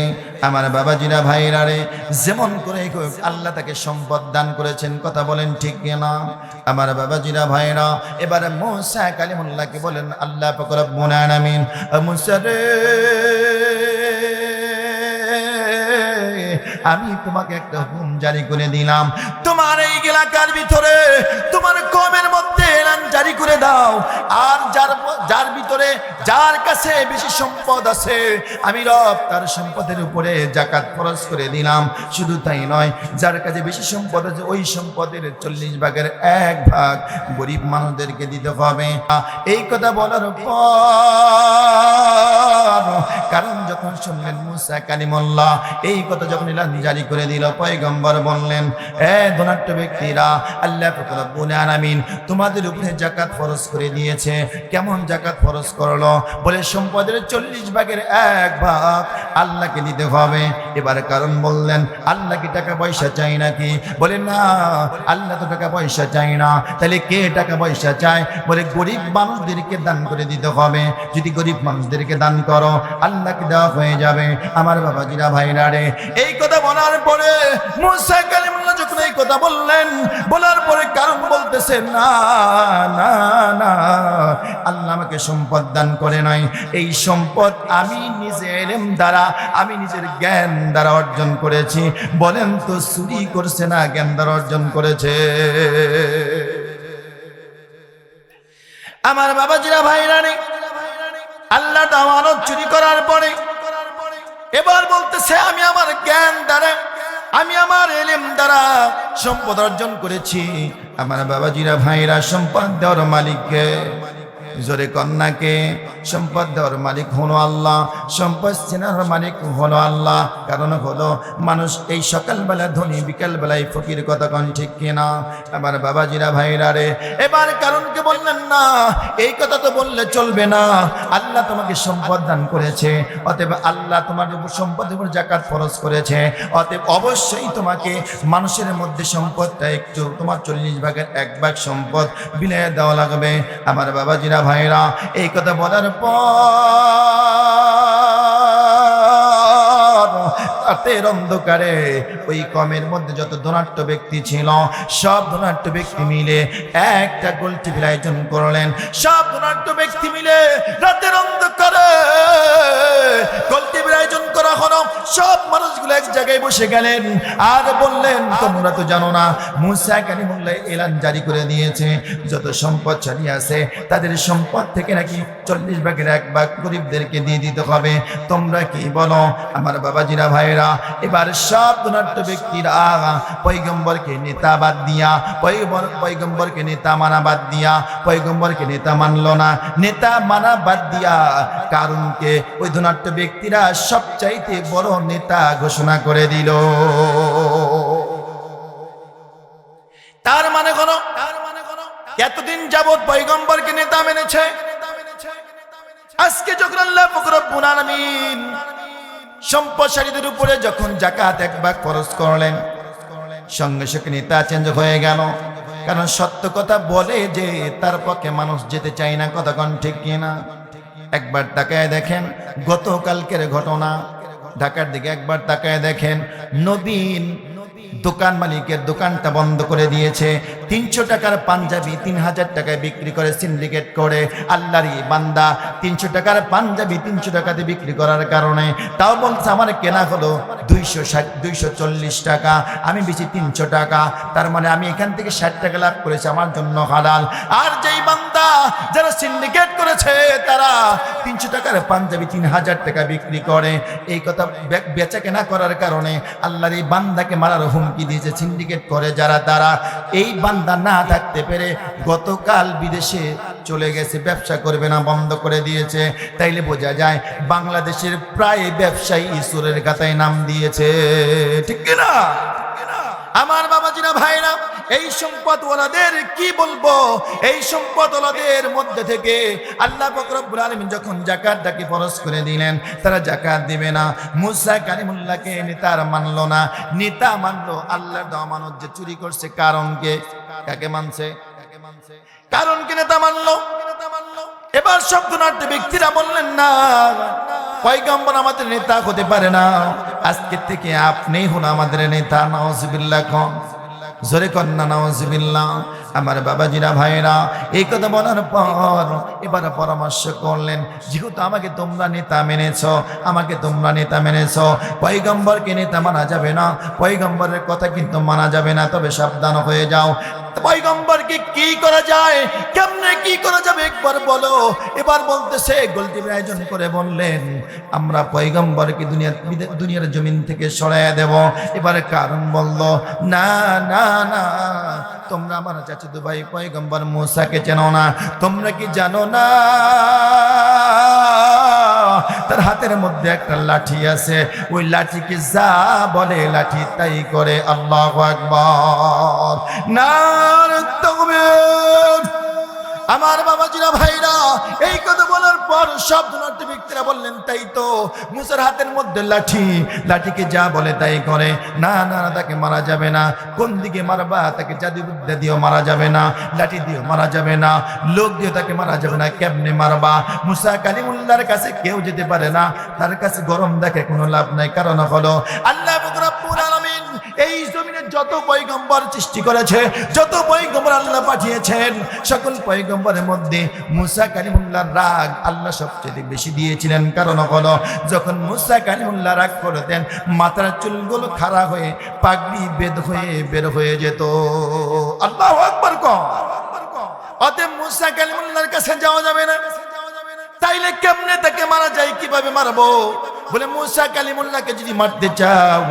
আমার বাবাজিরা ভাইরা রে, যেমন করে আল্লাহ তাকে সম্পদ দান করেছেন, কথা বলেন ঠিক কিনা? আমার বাবাজিরা ভাইরা, এবারে মুসা কালিমুল্লাহকে বলেন, আল্লাহ পাক রব্বুল আলামিন, মুসা রে, আমি তোমাকে একটা হুকুম জারি করে দিলাম, তোমার এই এলাকার ভিতরে তোমার কওমের মধ্যে এলান জারি করে দাও, আর যার ভিতরে যার কাছে বেশি সম্পদ আছে আমি রব তার সম্পদের উপরে যাকাত ফরজ করে দিলাম। শুধু তাই নয়, যার কাছে বেশি সম্পদ আছে ওই সম্পদের 40 ভাগের 1 ভাগ গরিব মানুষদেরকে দিতে হবে। এই কথা বলার পর, কারণ যখন শুনলেন মুসা কালিমুল্লাহ এই কথা যখন এলান জারি করে দিল, পয়গম্বর বললেন, এ ধনাঢ্য ব্যক্তিরা, আল্লাহ পাক রব্বুল আলামিন তোমাদের উপরে যাকাত ফরজ করে দিয়েছে। কেমন যাকাত ফরজ করলো? বলে সম্পদের 40 ভাগের 1 ভাগ আল্লাহকে দিতে হবে। এবার কারণ বললেন, আল্লাহ কি টাকা পয়সা চাই নাকি? বলে না, আল্লাহ তো টাকা পয়সা চাই না। তাহলে কে টাকা পয়সা চায়? বলে গরিব মানুষদেরকে দান করে দিতে হবে। যদি গরিব মানুষদেরকে দান করো আল্লাহকে দেওয়া হয়ে যাবে। আমার বাবাজিরা ভাইরা রে, এই কথা বলার পরে মুসা কালিমুল্লাহ যখন এই কথা বললেন, বলার পরে কারণ বলতেছেন, না না না, আল্লাহ আমাকে সম্পদ দান করে নাই, এই সম্পদ আমি নিজের ইলম দ্বারা, আমি নিজের জ্ঞান দ্বারা অর্জন করেছি। বলেন তো, চুরি করছে না জ্ঞান দ্বারা অর্জন করেছে? আমার বাবাজিরা ভাইরা রে, আল্লাহ আমানত চুরি করার পরে এবার বলতেছে, আমি আমার জ্ঞান দ্বারা, আমি আমার ইলম দ্বারা সম্পদ অর্জন করেছি। আমার বাবাজিরা ভাইরা, সম্পদ দেওয়ার মালিককে জোরে কন্যাকে, সম্পদ দেওয়ার মালিক হলো আল্লাহ, সম্পদ চেনার মালিক হলো আল্লাহ। কারণ হলো মানুষ এই সকালবেলা ধনী, বিকালবেলায় ফকির, কথা কন ঠিক কিনা? আমার বাবাজিরা ভাইরা রে, এবার কারণকে বললেন, না এই কথা তো বললে চলবে না, আল্লাহ তোমাকে সম্পদ দান করেছে, অতএব আল্লাহ তোমার উপর সম্পদের উপর যাকাত ফরজ করেছে, অতএব অবশ্যই তোমাকে মানুষের মধ্যে সম্পদটা একটু, তোমার 40 ভাগের 1 ভাগ সম্পদ বিলিয়ে দেওয়া লাগবে। আমার বাবাজিরা ভাইরা, এই কথা বলার পর রাতের অন্ধকারে ওই কমের মধ্যে যত ধনাঢ্য ব্যক্তি ছিল, সব ধনাঢ্য ব্যক্তি মিলে একটা গোল টেবিল আয়োজন করলেন। সব ধনাঢ্য ব্যক্তি মিলে রাতের অন্ধকারে গোল টেবিল আয়োজন করা হলো। সব মানুষগুলো এক জায়গায় বসে গেলেন আর বললেন, তোমরা তো জানো না মুসা কালিমুল্লাহ এলান জারি করে দিয়েছে, যত সম্পদশালী আছে তাদের সম্পদ থেকে নাকি 40 ভাগের 1 ভাগ গরিবদেরকে দিয়ে দিতে হবে। তোমরা কি বলো? আমার বাবাজিরা ভাইরা, এবার সব ধনাঢ্য ব্যক্তিরা পয়গম্বরকে নেতা বাদ দিয়া, পয়গম্বরকে নেতা মানা বাদ দিয়া, পয়গম্বরকে নেতা মানলো না, নেতা মানা বাদ দিয়া কারণকে ওই ধনাঢ্য ব্যক্তিরা সবচাইতে বড় নেতা ঘোষণা করে দিল। তার মানে কোন, এতদিন যাবত পয়গম্বরকে নেতা মেনেছে, আজকে যখন আল্লাহ পাক রব্বুল আলামিন সম্পদশালীদের উপরে যখন যাকাত 1 ভাগ ফরজ করলেন, সঙ্গে সঙ্গে নেতা চেঞ্জ হয়ে গেল। কারণ সত্য কথা বলে যে তার পক্ষে মানুষ যেতে চায় না, কথা কোন ঠিক কিনা? একবার তাকায় দেখেন গতকালকের ঘটনা, ঢাকার দিকে একবার তাকায় দেখেন, নবীন দোকান মালিকের দোকানটা বন্ধ করে দিয়েছে। 300 টাকার পাঞ্জাবি 3000 টাকায় বিক্রি করে, সিন্ডিকেট করে। আল্লাহরই বান্দা 300 টাকার পাঞ্জাবি 300 টাকাতে বিক্রি করার কারণে, তাও বলছে আমার কেনা হলো 240 টাকা, আমি বেশি 300 টাকা, তার মানে আমি এখান থেকে 60 টাকা লাভ করেছি, আমার জন্য হালাল। আর যেই বান্দা যারা সিন্ডিকেট করেছে তারা 300 টাকার পাঞ্জাবি 3000 টাকা বিক্রি করে, এই কথা বেচা কেনা করার কারণে আল্লাহর এই বান্দাকে মারার হুমকি দিয়েছে। সিন্ডিকেট করে যারা, তারা এই বান্দা না থাকতে পেরে গতকাল বিদেশে চলে গেছে, ব্যবসা করবে না, বন্ধ করে দিয়েছে। তাইলে বোঝা যায় বাংলাদেশের প্রায় ব্যবসায়ী ঈশ্বরের খাতায় নাম দিয়েছে, ঠিক কিনা? আমার বাবাজিরা ভাইরা, এই সম্পদওয়ালাদের কি বলবো, এই সম্পদওয়ালাদের মধ্যে থেকে আল্লাহ পাক রব্বুল আলামিন যখন যাকাতটাকে ফরজ করে দিলেন, তারা যাকাত দিবে না। মুসা কালিমুল্লাহকে নেতার মানলো না, নেতা মানলো আল্লাহর দেওয়া আমানত যে চুরি করছে। কারণকে কাকে মানছে? কারণকে নেতা মানলো। এবার শব্দনাট্য ব্যক্তিরা বললেন না, পয়গম্বর আমাদের নেতা হতে পারে না, আজকে থেকে আপনি হন আমাদের নেতা। নাউজুবিল্লাহ, কোন জোরে কন্যা নাউজুবিল্লাহ। আমার বাবাজিরা ভাইরা, এই কথা বলার পর এবার পরামর্শ করলেন, যেহেতু আমাকে তোমরা নেতা মেনেছ, আমাকে তোমরা নেতা মেনেছ, পয়গম্বরকে নেতা মানা যাবে না, পয়গম্বরের কথা কিন্তু মানা যাবে না, তবে সাবধান হয়ে যাও। পয়গম্বরকে কি করা যায়, কেমনে কি করা যাবে একবার বলো। এবার বলতেছে, গোলটির আয়োজন করে বললেন, আমরা পয়গম্বরকে দুনিয়ার জমিন থেকে সরাইয়া দেব। এবার কারণ বলল, না না না, তোমরা আমার চাচাতো ভাই পয়গম্বর মুসাকে চেনো না, তোমরা কি জানো না তার হাতের মধ্যে একটা লাঠি আছে, ওই লাঠিকে যা বলে লাঠি তাই করে। আল্লাহু আকবার, নারে তাকবীর। আমার বাবাজিরা ভাইরা, এই কথা বলার পর সব ধনাঢ্য ব্যক্তিরা বললেন, তাই তো, মুসার হাতের মধ্যে লাঠি, লাঠিকে যা বলে তাই করে। না না, তাকে মারা যাবে না। কোন দিকে মারবা? তাকে জাদু বিদ্যা দিয়েও মারা যাবে না, লাঠি দিয়েও মারা যাবে না, লোক দিয়ে তাকে মারা যাবে না। কেমনে মারবা? মুসা কালিমুল্লাহর কাছে কেউ যেতে পারে না, তার কাছে গরম দেখে কোনো লাভ নাই। কারণ হলো আল্লাহ রাব্বুল আলামিন এই জমিনে যত পয়গম্বর সৃষ্টি করেছে, যত পয়গম্বর আল্লাহ পাঠিয়েছেন, সকল পয়গম্বরের মধ্যে মুসা কালিমুল্লাহর রাগ আল্লাহ সবচেয়ে বেশি দিয়েছিলেন। কারণ হলো যখন মুসা কালিমুল্লাহ রাগ করতেন, মাথার চুলগুলো খাড়া হয়ে পাগড়ি বের হয়ে যেত। আল্লাহু আকবার। অতএব মুসা কালিমুল্লাহর কাছে যাওয়া যাবে না। তাইলে কেমনে তাকে মারা যায়, কিভাবে মারবো? বলে মুসা কালিমুল্লাহকে যদি মারতে চাও,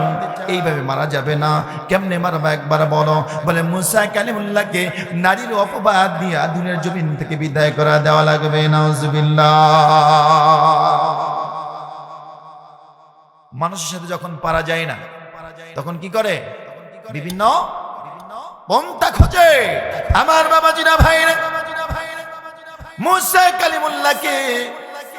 এইভাবে মারা যাবে না। কেমনে মারবা একবার বলো। বলে মুসা কালিমুল্লাহকে নারীর অপবাদ দিয়ে দুনিয়ার জমিন থেকে বিদায় করা দেওয়া লাগবে। নাউজুবিল্লাহ। মানুষের সাথে যখন পারা যায় না, তখন কি করে? বিভিন্ন পন্থা খোঁজে। আমার বাবাজিরা ভাইরা, মুসা কালিমুল্লাহকে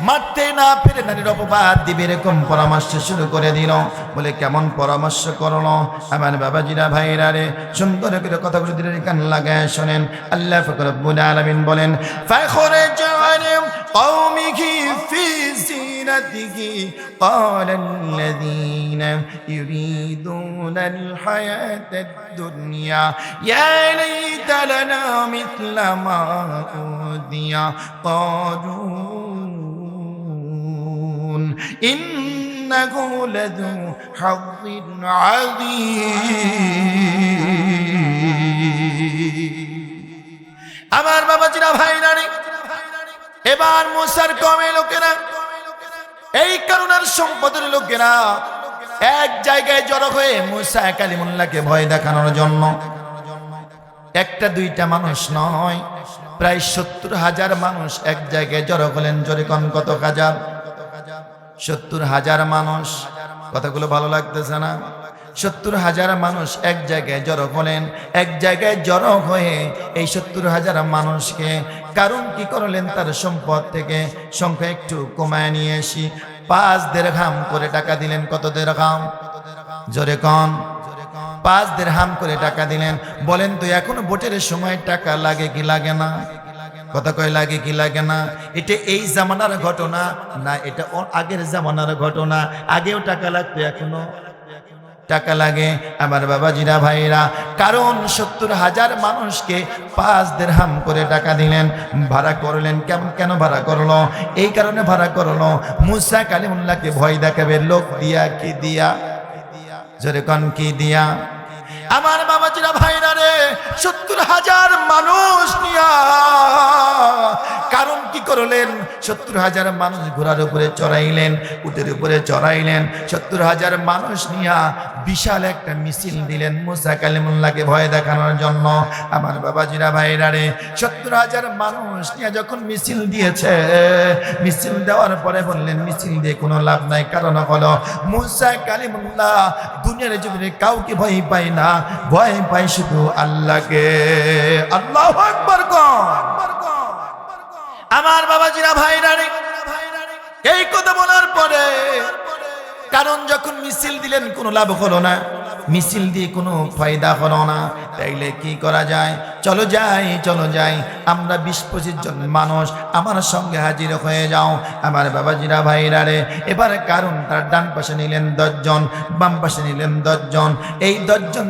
মারতে না পেরে নারীর অপবাদ দিবে এরকম পরামর্শ শুরু করে দিল। বলে কেমন পরামর্শ করলো? আমার বাবাজিরা ভাইরা রে, সুন্দর করে কথাগুলো দিলে কান লাগায় শোনেন। আল্লাহ পাক রব্বুল আলামিন বলেন, ফাখরাজা আলা কওমিহি ফি জিনাতিহি ক্বালাল্লাযীনা ইউরিদুনাল হায়াতাদ দুনিয়া ইয়া লাইতা লানা মিথলা মা উদিয়া কারুন ইন্নাহু লাযু হায্যিন আযীম। আমার বাবাজিরা ভাইরা রে, এবার মুসার কওমের লোকেরা, এই কারণের সম্পদের লোকেরা এক জায়গায় জড়ো হয়ে মুসা কালিমুল্লাহকে ভয় দেখানোর জন্য, একটা দুইটা মানুষ নয়, প্রায় 70,000 মানুষ এক জায়গায় জড়ো হলেন। জোরে কোন কত হাজার? 70,000 মানুষ। কথাগুলো ভালো লাগতেছে না? 70,000 মানুষ এক জায়গায় জড়ো হলেন। এক জায়গায় জড়ো হয়ে এই 70,000 মানুষকে কারণ কি করলেন? তার সম্পদ থেকে সংখ্যা একটু কমায় নিয়ে এসি 5 দিরহাম করে টাকা দিলেন। কত দিরহাম? জোরে কোন? 5 দিরহাম করে টাকা দিলেন। বলেন তো, এখনো ভোটের সময় টাকা লাগে কি লাগে না? কথা কয় লাগে কি লাগে না? এটা এই জামানার ঘটনা না, এটা আগের জামানার ঘটনা। আগেও টাকা লাগতো, এখনো টাকা লাগে। আমার বাবাজিরা ভাইরা, কারণ 70,000 মানুষকে 5 দিরহাম করে টাকা দিলেন, ভাড়া করলেন। কেন ভাড়া করলো? এই কারণে ভাড়া করলো, মুসা কালিমুল্লাহকে ভয় দেখাবে। লোক দিয়া কি দিয়া? জোরে কোন কি দিয়া? আমার বাবাজিরা ভাইরা রে, 70,000 মানুষ নিয়া কারণ কি করলেন? 70,000 মানুষ ঘোড়ার উপরে চড়াইলেন, উটের উপরে চড়াইলেন। 70,000 মানুষ নিয়া বিশাল একটা মিছিল দিলেন মুসা কালিমুল্লাহকে ভয় দেখানোর জন্য। আমার বাবাজিরা ভাইরা রে, 70,000 মানুষ নিয়ে যখন মিছিল দিয়েছে, মিছিল দেওয়ার পরে বললেন মিছিল দিয়ে কোনো লাভ নাই। কারণ হলো মুসা কালিমুল্লাহ দুনিয়ার জীবনে কাউকে ভয় পায় না, ভয় পাই শুধু আল্লাহকে। আল্লাহু আকবার কও। আমার বাবাজিরা ভাইরা রে, এই কথা বলার পরে কারণ যখন মিছিল দিলেন কোনো লাভ হলো না, মিছিল দিয়ে কোনো ফায়দা হলো না, তাইলে কি করা যায়? চলো যাই আমরা 20-25 জন মানুষ আমার সঙ্গে হাজির হয়ে যাও। আমার বাবাজিরা ভাইরা রে, এবার কারণ তার ডান পাশে নিলেন 10 জন, বাম পাশে নিলেন 10 জন, এই 10 জন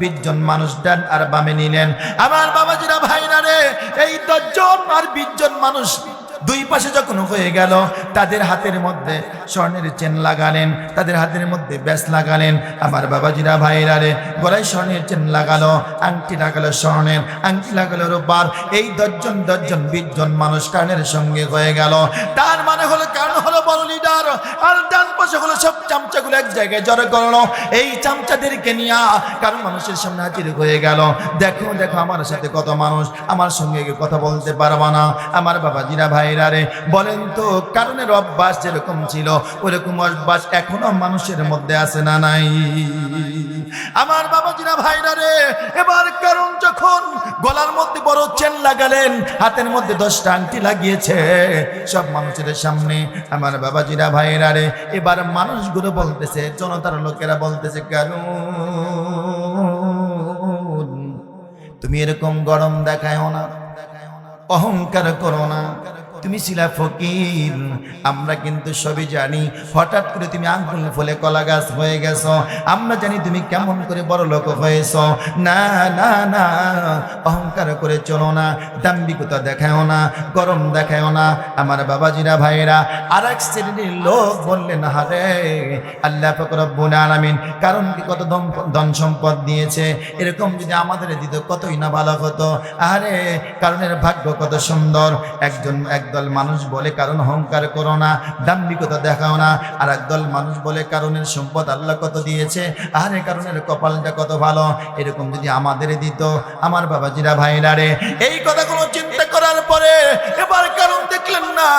20 জন মানুষ ডান আর বামে নিলেন। আমার বাবাজিরা ভাইরা রে, এই 10 জন আর 20 জন মানুষ দুই পাশে যখন হয়ে গেল, তাদের হাতের মধ্যে স্বর্ণের চেন লাগালেন, তাদের হাতের মধ্যে ব্যাস লাগালেন। আমার বাবাজিরা ভাইরা রে, গলায় স্বর্ণের চেন লাগালো, আংটি লাগালো স্বর্ণের, আংটি লাগালো রূপার। এই 10 জন 20 জন মানুষ কারণের সঙ্গে হয়ে গেল। তার মানে হলো কারণ হলো বড় লিডার, আর ডান পাশে হলো সব চামচাগুলো এক জায়গায় জড়ো করলো। এই চামচাদেরকে নিয়ে কারণ মানুষের সামনে হাজির হয়ে গেল। দেখো আমার সাথে কত মানুষ, আমার সঙ্গে কথা বলতে পারবা না। আমার বাবাজিরা ভাই বলেন তো, কারণের অভ্যাস যেরকম ছিল ওরকম অভ্যাস এখনো মানুষের মধ্যে আছে না নাই? আমার বাবাজিরা ভাইরা রে, এবার কারণ যখন গলার মধ্যে বড় চেন লাগালেন, হাতের মধ্যে 10টা আংটি লাগিয়েছে সব মানুষের সামনে। আমার বাবাজিরা ভাইরা রে, এবার মানুষগুলো বলতেছে, জনতার লোকেরা বলতেছে, কারণ তুমি এরকম গরম দেখায়ও না, অহংকার করো না, তুমি ছিলা ফকির, আমরা কিন্তু সবই জানি। হঠাৎ করে তুমি আঙ্গুল ফলে কলা গাছ হয়ে গেছো, আমরা জানি তুমি কেমন করে বড় লোক হয়েছ। না না না, অহংকার করে চলো না, দাম্ভিকতা দেখায়ও না, গরম দেখায়ও না। আমার বাবাজিরা ভাইরা, আর এক শ্রেণীর লোক বললেন, হারে আল্লাহ পাক রব্বুল আলামিন কারণ কি কত ধন সম্পদ দিয়েছে, এরকম যদি আমাদের দিত কতই না ভালো হতো। আরে কারণের ভাগ্য কত সুন্দর। একদল মানুষ বলে কারণ অহংকার করো না, দাম্ভিকতা দেখাও না। আর একদল মানুষ বলে কারণের সম্পদ আল্লাহ কত দিয়েছে, আরে কারণের কপালটা কত ভালো, এরকম যদি আমাদের দিত। আমার বাবাজিরা ভাইরা রে, এই কথাগুলো চিন্তা করার পরে এবার কারণ দেখলেন না,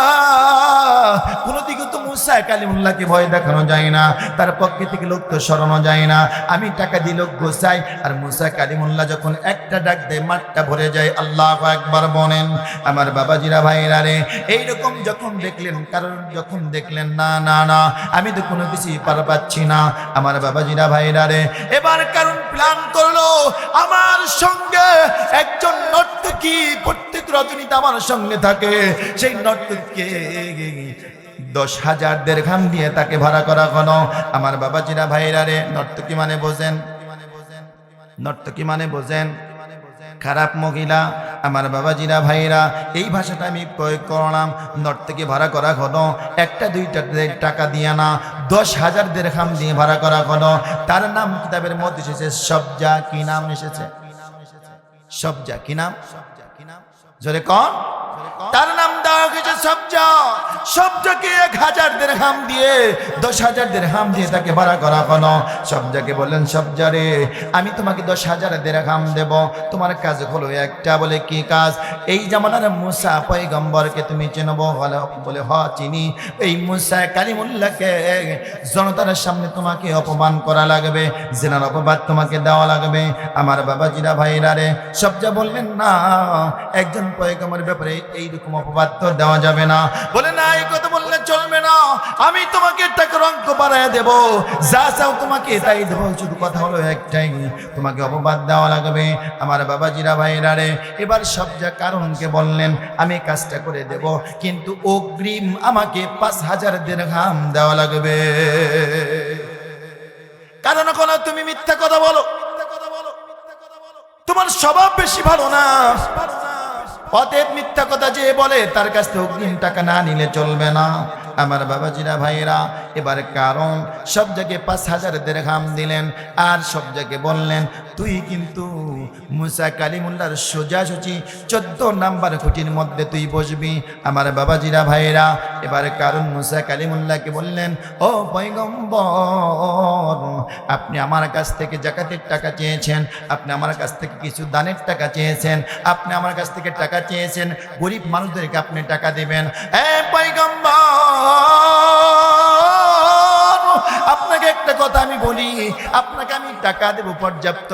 কোন দিকে তো মুসা কালিমুল্লাহকে ভয় দেখানো যায় না, তার পক্ষে থেকে লোক তো সরানো যায় না। আমি টাকা দিয়ে লোক গোছাই, আর মুসা কালিমুল্লাহ যখন একটা ডাক দেয় মাঠটা ভরে যায়। আল্লাহু আকবার বলেন। আমার বাবাজিরা ভাইরা রে, এইরকম যখন দেখলেন, কারণ যখন দেখলেন না না না আমি তো কোনো কিছুই পার পাচ্ছি না, আমার বাবাজিরা ভাইরা রে, এবার কারণ প্ল্যান করলো, আমার সঙ্গে একজন নর্তকী প্রত্যেক রজনীতে আমার সঙ্গে থাকে, সেই নর্তকীকে 10,000 দিরহাম দিয়ে তাকে ভাড়া করা হলো। আমার বাবাজিরা ভাইরা রে, নর্তকী মানে বোঝেন, নর্তকী মানে বোঝেন খারাপ মহিলা। আমার বাবাজিরা ভাইরা, এই ভাষাটা আমি প্রয়োগ করলাম। নর্তকী ভাড়া করা হলো, 1-2 টাকা দিয়ে না, 10,000 দিরহাম দিয়ে ভাড়া করা হলো। তার নাম কিতাবের মধ্যে এসেছে সবজা। কি নাম এসেছে? সবজা। কি নাম? জোরে কন। তার নাম দেওয়া হয়েছে সবজা। সবজাকে 1,000 দিরহাম দিয়ে, 10,000 দিরহাম দিয়ে তাকে ভাড়া করা হলো। সবজাকে বললেন, সবজা রে, আমি তোমাকে 10,000 দিরহাম দেব, তোমার কাজ হলো একটা। বলে কি কাজ? এই জামানার মুসা পয়গম্বরকে তুমি চেনো? বলে হ চিনি। এই মুসা কালিমুল্লাহকে জনতার সামনে তোমাকে অপমান করা লাগবে, জেনার অপবাদ তোমাকে দেওয়া লাগবে। আমার বাবাজিরা ভাইরা রে, সবজা বললেন, না, একজন পয়গম্বরের ব্যাপারে এইরকম অপবাদ তো দেওয়া যাবে না। বলে না, এই কথা বললে চলবে না, আমি তোমাকে টাকার অঙ্ক বাড়ায় দেব, যা চাও তোমাকে তাই দেবো, শুধু কথা হলো একটাই, তোমাকে অপবাদ দেওয়া লাগবে। আমার বাবাজিরা ভাইরা রে, এবার সবজা কারণকে বললেন, আমি কাজটা করে দেব, কিন্তু অগ্রিম আমাকে 5,000 দিরহাম দেওয়া লাগবে। কারণ কোনো তুমি মিথ্যা কথা বলো, তোমার স্বভাব বেশি ভালো না, অতএব মিথ্যা কথা যে বলে তার কাছ থেকে অগ্রিম টাকা না নিলে চলবে না। আমার বাবাজিরা ভাইরা, এবার কারণ সব জায়গায় 5,000 দিরহাম দিলেন, আর সব জায়গায় বললেন, তুই কিন্তু মুসা কালিমুল্লাহর সোজাসুজি 14 নাম্বার খুঁটির মধ্যে তুই বসবি। আমার বাবাজিরা ভাইরা, এবার কারণ মুসা কালিমুল্লাহকে বললেন, ও পয়গম্বর, আপনি আমার কাছ থেকে যাকাতের টাকা চেয়েছেন, আপনি আমার কাছ থেকে কিছু দানের টাকা চেয়েছেন, আপনি আমার কাছ থেকে টাকা চেয়েছেন, গরিব মানুষদেরকে আপনি টাকা দিবেন। পয়গম্বর, আপনাকে একটা কথা আমি বলি, আপনাকে আমি টাকা দেব পর্যাপ্ত,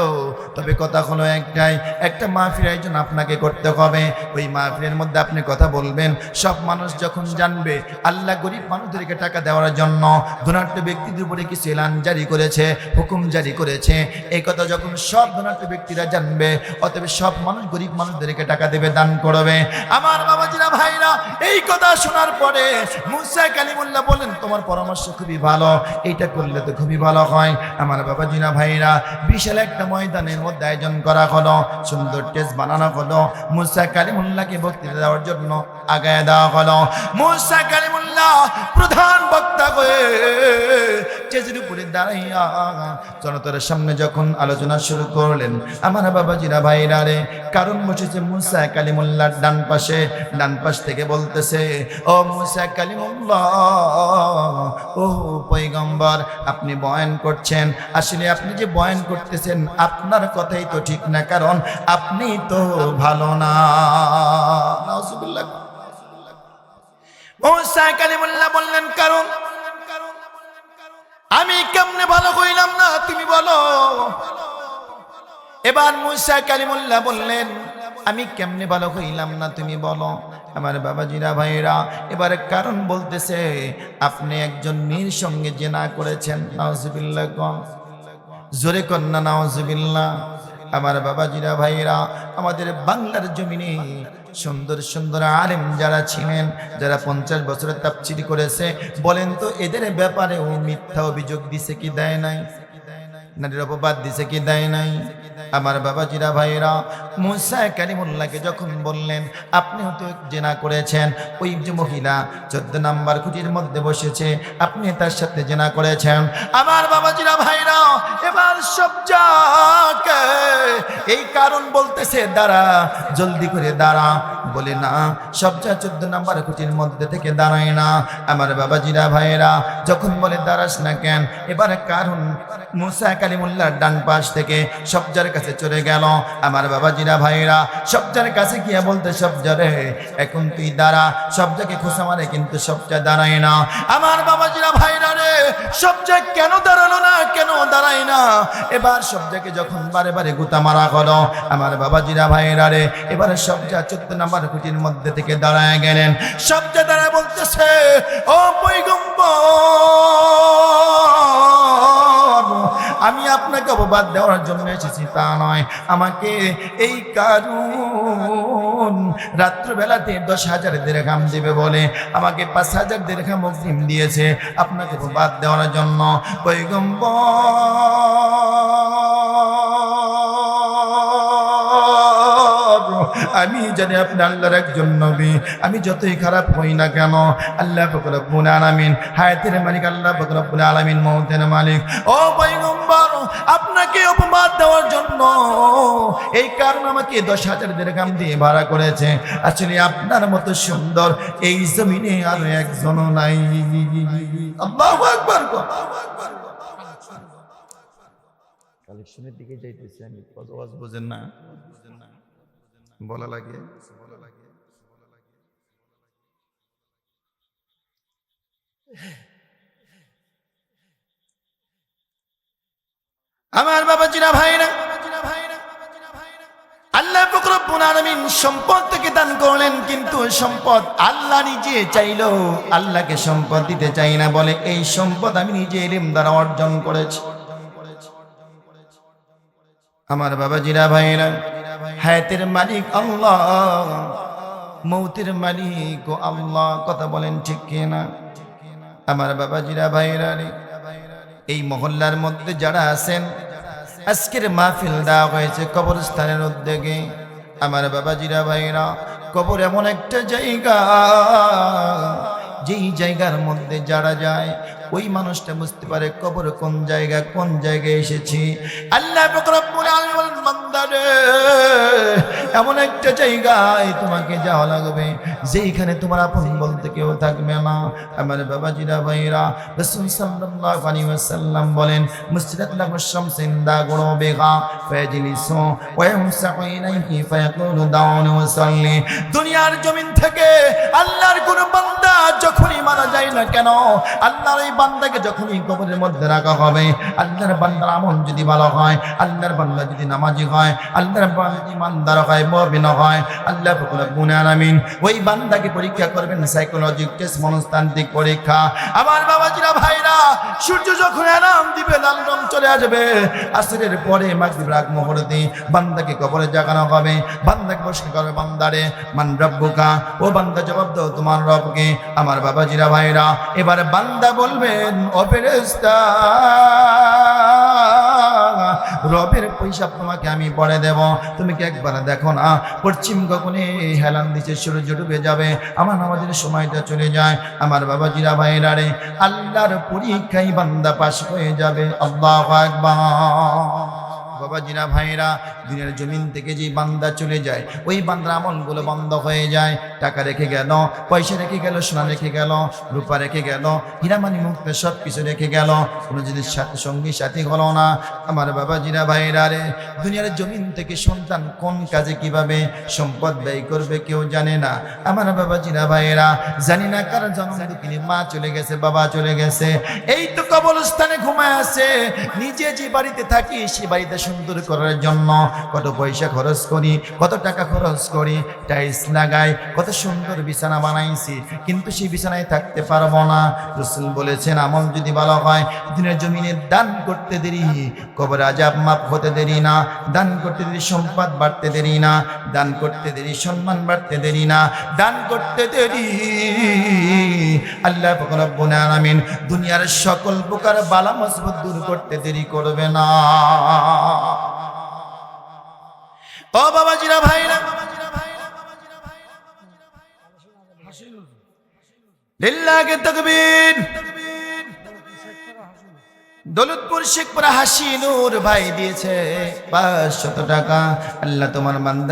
তবে কথা হলো একটাই, একটা মাহফিলের আয়োজন আপনাকে করতে হবে। ওই মাহফিলের মধ্যে আপনি কথা বলবেন, সব মানুষ যখন জানবে আল্লাহ গরিব মানুষদেরকে টাকা দেওয়ার জন্য ধনাঢ্য ব্যক্তিদের উপরে কিছু এলান জারি করেছে, হুকুম জারি করেছে, এই কথা যখন সব ধনাঢ্য ব্যক্তিরা জানবে, অতএব সব মানুষ গরিব মানুষদেরকে টাকা দেবে, দান করবে। আমার বাবাজিরা ভাইরা, এই কথা শোনার পরে মুসা কালিমুল্লাহ বলেন, তোমার পরামর্শ খুবই ভালো, এইটা করলে তো খুবই ভালো হয়। আমার বাবাজিরা ভাইরা, বিশাল একটা ময়দানের মধ্যে আয়োজন করা হলো, সুন্দর টেস্ট বানানো হলো, মুসা কালিমুল্লাহকে বক্তৃতা দেওয়ার জন্য আগায় দেওয়া হলো। মুসা কালিমুল্লাহ প্রধান বক্তা হয়ে স্টেজের উপরে দাঁড়াইয়া জনতার সামনে যখন আলোচনা শুরু করলেন, আমার বাবাজিরা ভাইরা রে, কারণ বসেছে মুসা কালিমুল্লাহর ডান পাশে, ডান পাশ থেকে বলতেছে, ও মুসা কালিমুল্লাহ, ও পয়গম্বর, আপনি বয়ান করছেন, আসলে আপনি যে বয়ান করতেছেন আপনার কথাই তো ঠিক না, কারণ আপনি তো ভালো না। নাউজুবিল্লাহ। মুসা কালিমুল্লাহ বললেন, কারণ আমি কেমনে ভালো কইলাম না, তুমি বলো। এবার মুসা কালিমুল্লাহ বললেন, আমি কেমনে ভালো কইলাম না, তুমি বলো। আমার বাবাজিরা ভাইরা, এবারে কারণ বলতেছে, আপনি একজন মেয়ের সঙ্গে জেনা করেছেন। নাউজুবিল্লাহ, জোরে কন্যা নাউজুবিল্লাহ। আমার বাবাজিরা ভাইরা, আমাদের বাংলার জমিনে সুন্দর সুন্দর আলেম যারা ছিলেন, যারা 50 বছরের তাফসীর করেছে, বলেন তো এদের ব্যাপারে ও মিথ্যা অভিযোগ দিছে কি দেয় নাই? নারীর অপবাদ দিছে কি দেয় নাই? আমার বাবাজিরা ভাইরা, মুসা কালিমুল্লাহকে যখন বললেন, আপনিও তো জেনা করেছেন, ওই যে মহিলা 14 নাম্বার খুঁটির মধ্যে বসেছে, আপনি তার সাথে জেনা করেছেন। আমার বাবাজিরা ভাইরা, এবার সবজাকে এই কারণ বলতেছে, দাঁড়া, জলদি করে দাঁড়া। বলে না, সবজা 14 নাম্বার খুঁটির মধ্যে থেকে দাঁড়ায় না। আমার বাবাজিরা ভাইরা, যখন বলে দাঁড়াস না কেন, এবার কারণ মুসা কালিমুল্লাহর ডান পাশ থেকে সবজার কাছে চলে গেল। আমার বাবাজিরা ভাইরা, সবজার কাছে গিয়ে বলতে, সবজারে এখন তুই দাঁড়া। সবজাকে খোঁচা মারে, কিন্তু সবজা দাঁড়ায় না। আমার বাবাজিরা ভাইরা রে, সবজা কেন দাঁড়ালো না, কেন দাঁড়ায় না? এবার সবজাকে যখন বারে বারে গুতা মারা হলো, আমার বাবাজিরা ভাইরা রে, এবারে সবজা 14 নাম্বার খুঁটির মধ্যে থেকে দাঁড়ায় গেলেন। সবজা দাঁড়ায় বলতেছে, ও পয়গম্বর, আমি আপনাকে অপবাদ দেওয়ার জন্য এসেছি তা নয়, আমাকে এই কারণ রাত্রবেলাতে 10,000 দিরহাম দেবে বলে আমাকে 5,000 দিরহাম অগ্রিম দিয়েছে, আপনাকে অপবাদ দেওয়ার জন্য। আমি জানি আপনি আল্লাহর একজন নবী, আমি যতই খারাপ হই না কেন, আল্লাহ পাক রব্বুল আলামিন, হায়াতের মালিক আল্লাহ পাক রব্বুল আলামিন, মওতের মালিক। ও পয়গম্বর, আপনাকে অপবাদ দেওয়ার জন্য এই কারণ আমাকে 10,000 দিরহাম দিয়ে ভাড়া করেছে। আসলে আপনার মতো সুন্দর এই জমিনে আর একজনও নাই। আল্লাহু আকবার। কালেকশনের দিকে যাইতেছি আমি, কত ওয়াজ বুঝেন না, বলা লাগে। আমার বাবাজিরা ভাইরা, আল্লাহ পাক রব্বুল আলামিন সম্পদ থেকে দান করলেন, কিন্তু সম্পদ আল্লাহ নিজে চাইলো, আল্লাহকে সম্পদ দিতে চাই না, বলে এই সম্পদ আমি নিজে ইলম দ্বারা অর্জন করেছি। আমার বাবাজিরা ভাইরা, হায়াতের মালিক আল্লাহ, মৌতের মালিক ও আল্লাহ, কথা বলেন ঠিক কিনা? আমার বাবাজিরা ভাইরা রে, এই মহল্লার মধ্যে যারা আছেন, আজকের মাহফিল দেওয়া হয়েছে কবরস্থানের উদ্যোগে। আমার বাবাজিরা ভাইরা, কবর এমন একটা জায়গা, যেই জায়গার মধ্যে যারা যায় ওই মানুষটা বুঝতে পারে কবর কোন জায়গা, কোন জায়গায় এসেছি। আল্লাহ পাক রব্বুল আলামিন বলেন, বান্দারে, এমন একটা জায়গায় তোমাকে যাওয়া লাগবে যেখানে তোমার আপন বলতে কেউ থাকবে না। আমার বাবাজিরা ভাইরা, রাসূল সাল্লাল্লাহু আলাইহি ওয়াসাল্লাম বলেন, মুসরাত লাহু শামসু ইনদা গুরুবিহা ফায়াজলিসু ওয়া ইয়ামসাহু ইলাইহি ফায়াকুলু দাউনি ওয়াসাল্লি। দুনিয়ার জমিন থেকে আল্লাহর কোন বান্দা যখনই মারা যায় না কেন, আল্লাহর এই বান্দাকে যখনই কবরের মধ্যে রাখা হবে, আল্লাহর বান্দার আমল যদি ভালো হয়, আল্লাহর বান্দা যদি নামাজি হয়, আল্লাহর বান্দা ইমানদার হয়, মুমিন হয়, আল্লাহ রব্বুল আলামিন ওই বান্দাকে পরীক্ষা করবেন, সাইকোলজিক টেস্ট, মনস্তান্ত্রিক পরীক্ষা। আমার বাবাজিরা ভাইরা, সূর্য যখন আরাম দিবে, লাল রং চলে আসবে, আসরের পরে মাগরিব রাগ মুহূর্তে বান্দাকে কবরে জাগানো হবে। বান্দাকে প্রশ্ন করবে, বান্দারে মান রব্বুকা, ও বান্দা জবাব দাও তোমার রবকে। আমার বাবাজিরা ভাইরা, এবারে বান্দা বলবেন, ও ফেরেশতা, রবের পয়সা তোমাকে আমি পরে দেব, তুমি কি একবার দেখো না পশ্চিম গগনে হেলান দিচ্ছে, সূর্য ডুবে যাবে, আমার নামাজের সময়টা চলে যায়। আমার বাবাজিরা ভাইরা রে, আল্লাহর পরীক্ষায় বান্দা পাশ হয়ে যাবে। আল্লাহু আকবার। বাবাজিরা ভাইরা, দুনিয়ার জমিন থেকে যে বান্দা চলে যায়, ওই বান্দার আমলগুলো বন্ধ হয়ে যায়। টাকা রেখে গেল, পয়সা রেখে গেল, সোনা রেখে গেল, রূপা রেখে গেল, হীরামানি মুক্তা সব কিছু রেখে গেল, কোনো জিনিস সঙ্গী সাথী হলো না। আমার বাবাজিরা ভাইরা রে, দুনিয়ার জমিন থেকে সন্তান কোন কাজে কিভাবে সম্পদ ব্যয় করবে কেউ জানে না। আমার বাবাজিরা ভাইরা, জানি না কার জন্ম দুঃখিনী মা চলে গেছে, বাবা চলে গেছে, এই তো কবরস্থানে ঘুমায় আছে। নিজে যে বাড়িতে থাকি, সে বাড়িতে সুন্দর করার জন্য কত পয়সা খরচ করি, কত টাকা খরচ করি, টাইলস লাগাই, কত সুন্দর বিছানা বানাইছি, কিন্তু সেই বিছানায় থাকতে পারবো না। রাসূল বলেছেন, আমল যদি ভালো হয়, দিনের জমিনে দান করতে দেরি, কবর আযাব মাফ হতে দেরি না, দান করতে দেরি সম্পদ বাড়তে দেরি না, দান করতে দেরি সম্মান বাড়তে দেরি না, দান করতে দেরি আল্লাহ রব্বুল আলামিন দুনিয়ার সকল প্রকার বালা মুসিবত দূর করতে দেরি করবে না। ও বাবাজিরা ভাইরা, লিল্লাহি তাকবীর। দৌলতপুর শেখপুরা হাসি নূর ভাই দিয়েছে 500 টাকা। আল্লাহ তোমার বান্দা